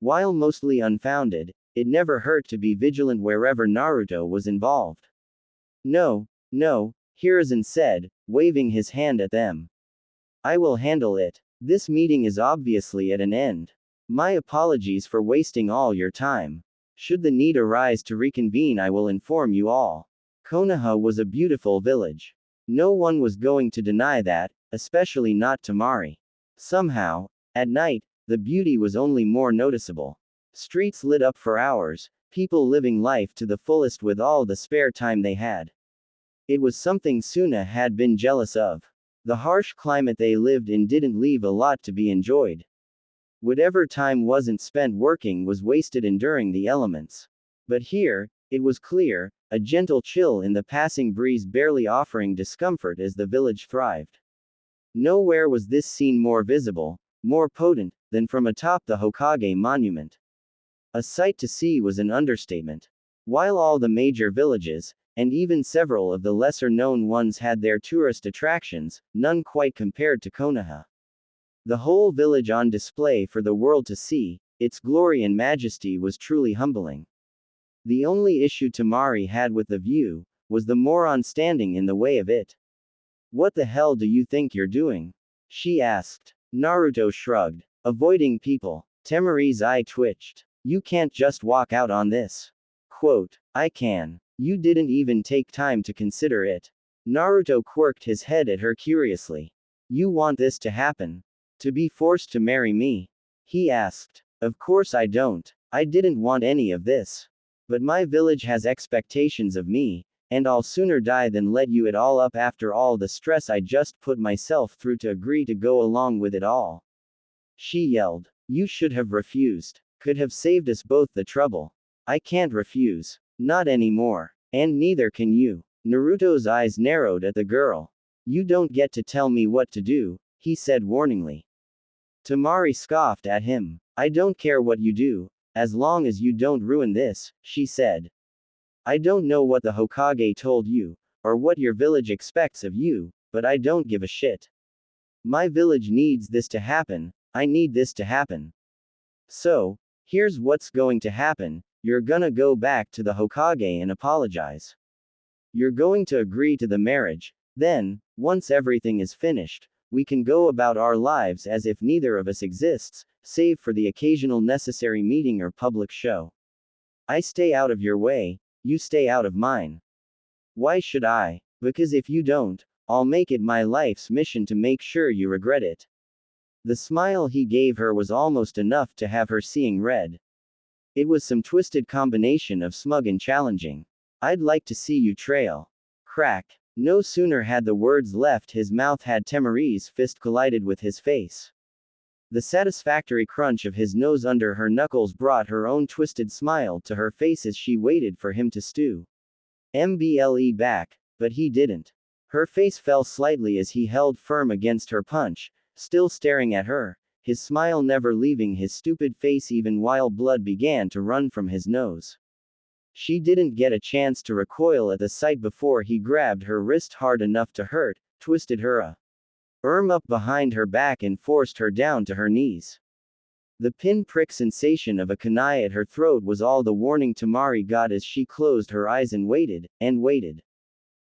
While mostly unfounded, it never hurt to be vigilant wherever Naruto was involved. No, Hiruzen said, waving his hand at them. I will handle it. This meeting is obviously at an end. My apologies for wasting all your time. Should the need arise to reconvene I will inform you all. Konoha was a beautiful village. No one was going to deny that, especially not Temari. Somehow, at night, the beauty was only more noticeable. Streets lit up for hours, people living life to the fullest with all the spare time they had. It was something Suna had been jealous of. The harsh climate they lived in didn't leave a lot to be enjoyed. Whatever time wasn't spent working was wasted enduring the elements. But here, it was clear, a gentle chill in the passing breeze barely offering discomfort as the village thrived. Nowhere was this scene more visible, more potent, than from atop the Hokage monument. A sight to see was an understatement. While all the major villages, and even several of the lesser-known ones had their tourist attractions, none quite compared to Konoha. The whole village on display for the world to see, its glory and majesty was truly humbling. The only issue Temari had with the view, was the moron standing in the way of it. What the hell do you think you're doing? She asked. Naruto shrugged. Avoiding people. Temari's eye twitched. You can't just walk out on this. Quote, I can. You didn't even take time to consider it. Naruto quirked his head at her curiously. You want this to happen? To be forced to marry me? He asked. Of course I don't. I didn't want any of this. But my village has expectations of me, and I'll sooner die than let you it all up after all the stress I just put myself through to agree to go along with it all. She yelled. You should have refused. Could have saved us both the trouble. I can't refuse. Not anymore. And neither can you. Naruto's eyes narrowed at the girl. You don't get to tell me what to do, he said warningly. Temari scoffed at him. I don't care what you do, as long as you don't ruin this, she said. I don't know what the Hokage told you, or what your village expects of you, but I don't give a shit. My village needs this to happen, I need this to happen. So, here's what's going to happen, you're gonna go back to the Hokage and apologize. You're going to agree to the marriage, then, once everything is finished, we can go about our lives as if neither of us exists, save for the occasional necessary meeting or public show. I stay out of your way, you stay out of mine. Why should I? Because if you don't, I'll make it my life's mission to make sure you regret it. The smile he gave her was almost enough to have her seeing red. It was some twisted combination of smug and challenging. I'd like to see you trail. Crack. No sooner had the words left his mouth had Temari's fist collided with his face. The satisfactory crunch of his nose under her knuckles brought her own twisted smile to her face as she waited for him to stew. MBLE back, but he didn't. Her face fell slightly as he held firm against her punch, still staring at her, his smile never leaving his stupid face even while blood began to run from his nose. She didn't get a chance to recoil at the sight before he grabbed her wrist hard enough to hurt, twisted her arm up behind her back and forced her down to her knees. The pin-prick sensation of a kunai at her throat was all the warning Temari got as she closed her eyes and waited, and waited.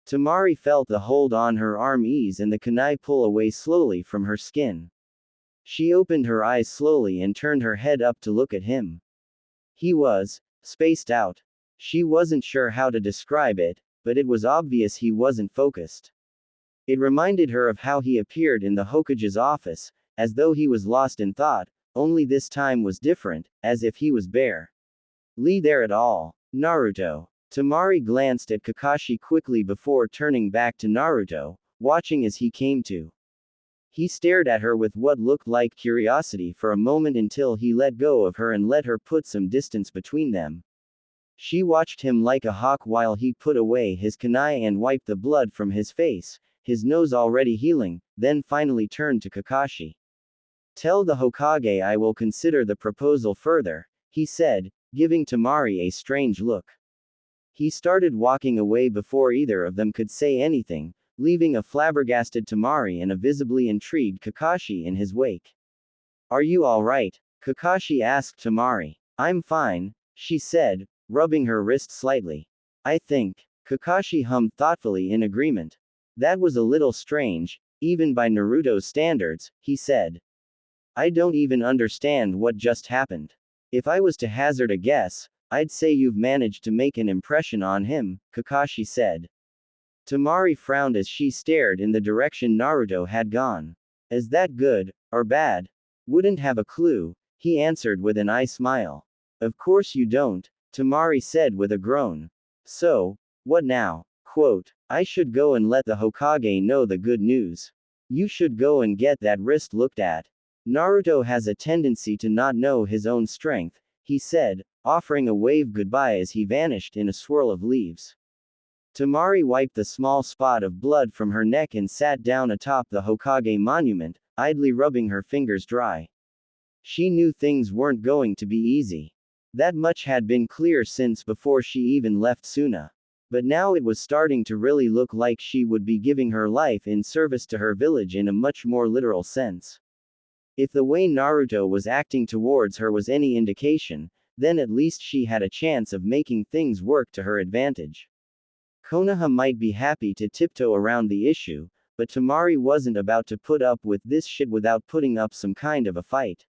Temari felt the hold on her arm ease and the kunai pull away slowly from her skin. She opened her eyes slowly and turned her head up to look at him. He was spaced out. She wasn't sure how to describe it, but it was obvious he wasn't focused. It reminded her of how he appeared in the Hokage's office, as though he was lost in thought, only this time was different, as if he was barely there at all. Naruto. Temari glanced at Kakashi quickly before turning back to Naruto, watching as he came to. He stared at her with what looked like curiosity for a moment until he let go of her and let her put some distance between them. She watched him like a hawk while he put away his kunai and wiped the blood from his face, his nose already healing, then finally turned to Kakashi. Tell the Hokage I will consider the proposal further, he said, giving Temari a strange look. He started walking away before either of them could say anything, leaving a flabbergasted Temari and a visibly intrigued Kakashi in his wake. Are you alright? Kakashi asked Temari. I'm fine, she said, rubbing her wrist slightly. I think. Kakashi hummed thoughtfully in agreement. That was a little strange, even by Naruto's standards, he said. I don't even understand what just happened. If I was to hazard a guess, I'd say you've managed to make an impression on him, Kakashi said. Temari frowned as she stared in the direction Naruto had gone. Is that good, or bad? Wouldn't have a clue, he answered with an eye smile. Of course you don't, Temari said with a groan. So, what now? Quote, I should go and let the Hokage know the good news. You should go and get that wrist looked at. Naruto has a tendency to not know his own strength, he said, offering a wave goodbye as he vanished in a swirl of leaves. Temari wiped the small spot of blood from her neck and sat down atop the Hokage monument, idly rubbing her fingers dry. She knew things weren't going to be easy. That much had been clear since before she even left Suna. But now it was starting to really look like she would be giving her life in service to her village in a much more literal sense. If the way Naruto was acting towards her was any indication, then at least she had a chance of making things work to her advantage. Konoha might be happy to tiptoe around the issue, but Temari wasn't about to put up with this shit without putting up some kind of a fight.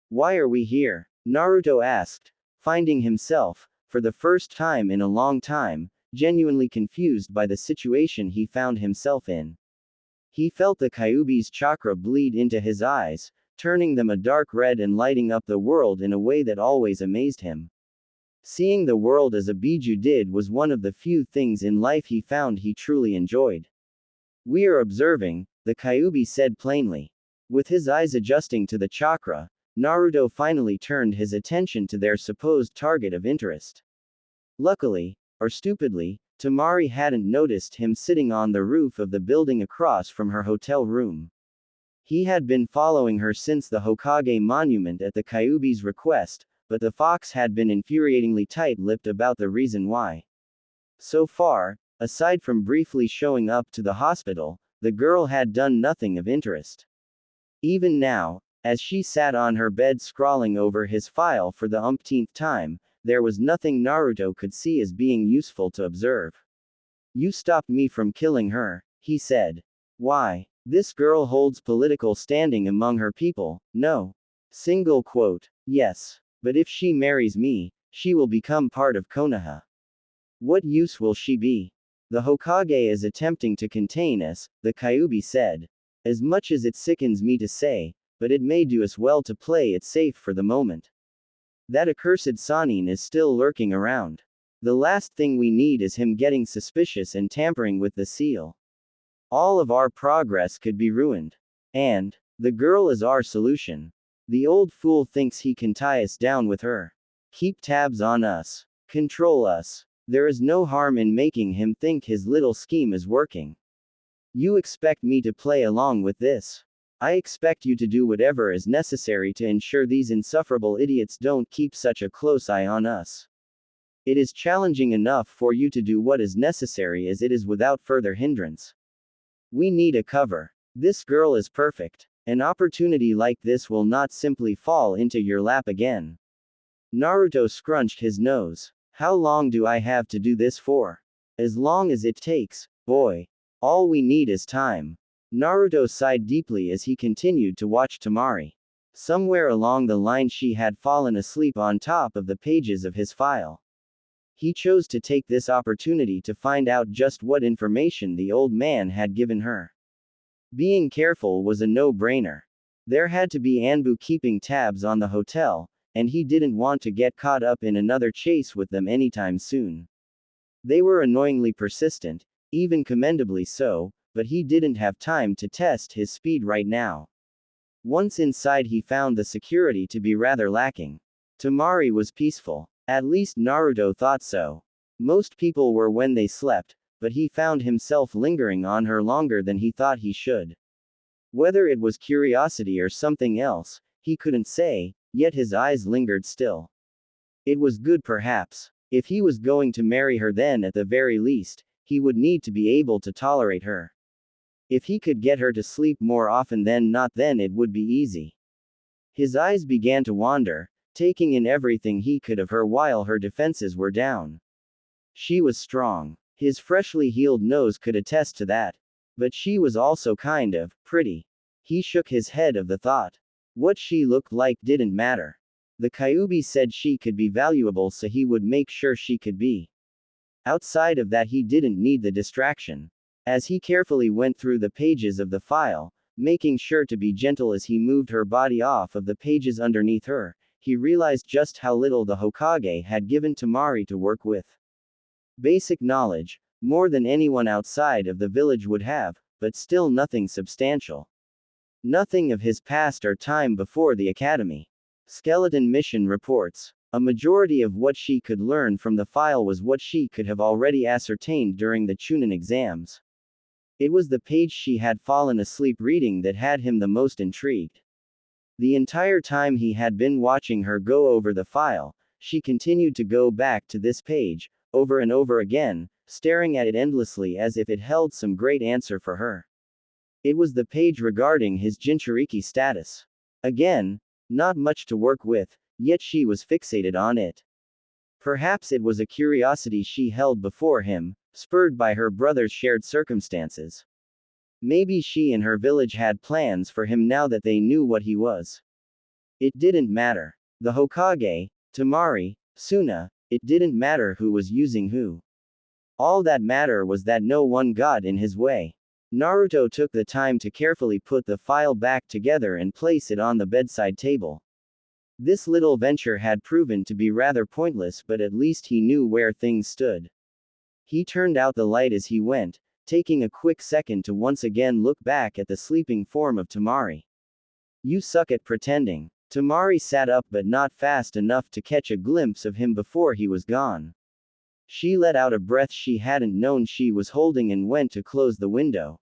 Why are we here? Naruto asked, finding himself, for the first time in a long time, genuinely confused by the situation he found himself in. He felt the Kyuubi's chakra bleed into his eyes, turning them a dark red and lighting up the world in a way that always amazed him. Seeing the world as a Biju did was one of the few things in life he found he truly enjoyed. We are observing, the Kyuubi said plainly. With his eyes adjusting to the chakra, Naruto finally turned his attention to their supposed target of interest. Luckily, or stupidly, Temari hadn't noticed him sitting on the roof of the building across from her hotel room. He had been following her since the Hokage monument at the Kyuubi's request, but the fox had been infuriatingly tight-lipped about the reason why. So far, aside from briefly showing up to the hospital, the girl had done nothing of interest. Even now, as she sat on her bed scrawling over his file for the umpteenth time, there was nothing Naruto could see as being useful to observe. You stopped me from killing her, he said. Why? This girl holds political standing among her people, no. Single quote. Yes. But if she marries me, she will become part of Konoha. What use will she be? The Hokage is attempting to contain us, the Kyuubi said. As much as it sickens me to say, but it may do us well to play it safe for the moment. That accursed Sanin is still lurking around. The last thing we need is him getting suspicious and tampering with the seal. All of our progress could be ruined. And, the girl is our solution. The old fool thinks he can tie us down with her. Keep tabs on us. Control us. There is no harm in making him think his little scheme is working. You expect me to play along with this. I expect you to do whatever is necessary to ensure these insufferable idiots don't keep such a close eye on us. It is challenging enough for you to do what is necessary as it is without further hindrance. We need a cover. This girl is perfect. An opportunity like this will not simply fall into your lap again. Naruto scrunched his nose. How long do I have to do this for? As long as it takes, boy. All we need is time. Naruto sighed deeply as he continued to watch Temari. Somewhere along the line she had fallen asleep on top of the pages of his file. He chose to take this opportunity to find out just what information the old man had given her. Being careful was a no-brainer. There had to be Anbu keeping tabs on the hotel, and he didn't want to get caught up in another chase with them anytime soon. They were annoyingly persistent, even commendably so, but he didn't have time to test his speed right now. Once inside he found the security to be rather lacking. Temari was peaceful. At least Naruto thought so. Most people were when they slept, but he found himself lingering on her longer than he thought he should. Whether it was curiosity or something else, he couldn't say, yet his eyes lingered still. It was good perhaps. If he was going to marry her then at the very least, he would need to be able to tolerate her. If he could get her to sleep more often than not then it would be easy. His eyes began to wander, taking in everything he could of her while her defenses were down. She was strong. His freshly healed nose could attest to that. But she was also kind of pretty. He shook his head of the thought. What she looked like didn't matter. The Kyuubi said she could be valuable so he would make sure she could be. Outside of that, he didn't need the distraction. As he carefully went through the pages of the file, making sure to be gentle as he moved her body off of the pages underneath her, he realized just how little the Hokage had given Temari to work with. Basic knowledge, more than anyone outside of the village would have, but still nothing substantial. Nothing of his past or time before the academy. Skeleton mission reports. A majority of what she could learn from the file was what she could have already ascertained during the Chunin exams. It was the page she had fallen asleep reading that had him the most intrigued. The entire time he had been watching her go over the file, she continued to go back to this page, over and over again, staring at it endlessly as if it held some great answer for her. It was the page regarding his Jinchuriki status. Again, not much to work with, yet she was fixated on it. Perhaps it was a curiosity she held before him, spurred by her brother's shared circumstances. Maybe she and her village had plans for him now that they knew what he was. It didn't matter. The Hokage, Temari, Suna, it didn't matter who was using who. All that mattered was that no one got in his way. Naruto took the time to carefully put the file back together and place it on the bedside table. This little venture had proven to be rather pointless, but at least he knew where things stood. He turned out the light as he went, taking a quick second to once again look back at the sleeping form of Temari. You suck at pretending. Temari sat up but not fast enough to catch a glimpse of him before he was gone. She let out a breath she hadn't known she was holding and went to close the window.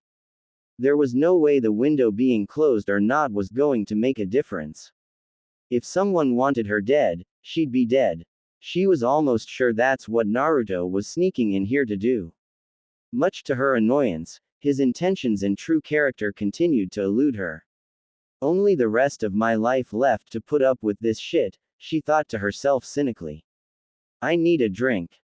There was no way the window being closed or not was going to make a difference. If someone wanted her dead, she'd be dead. She was almost sure that's what Naruto was sneaking in here to do. Much to her annoyance, his intentions and true character continued to elude her. Only the rest of my life left to put up with this shit, she thought to herself cynically. I need a drink.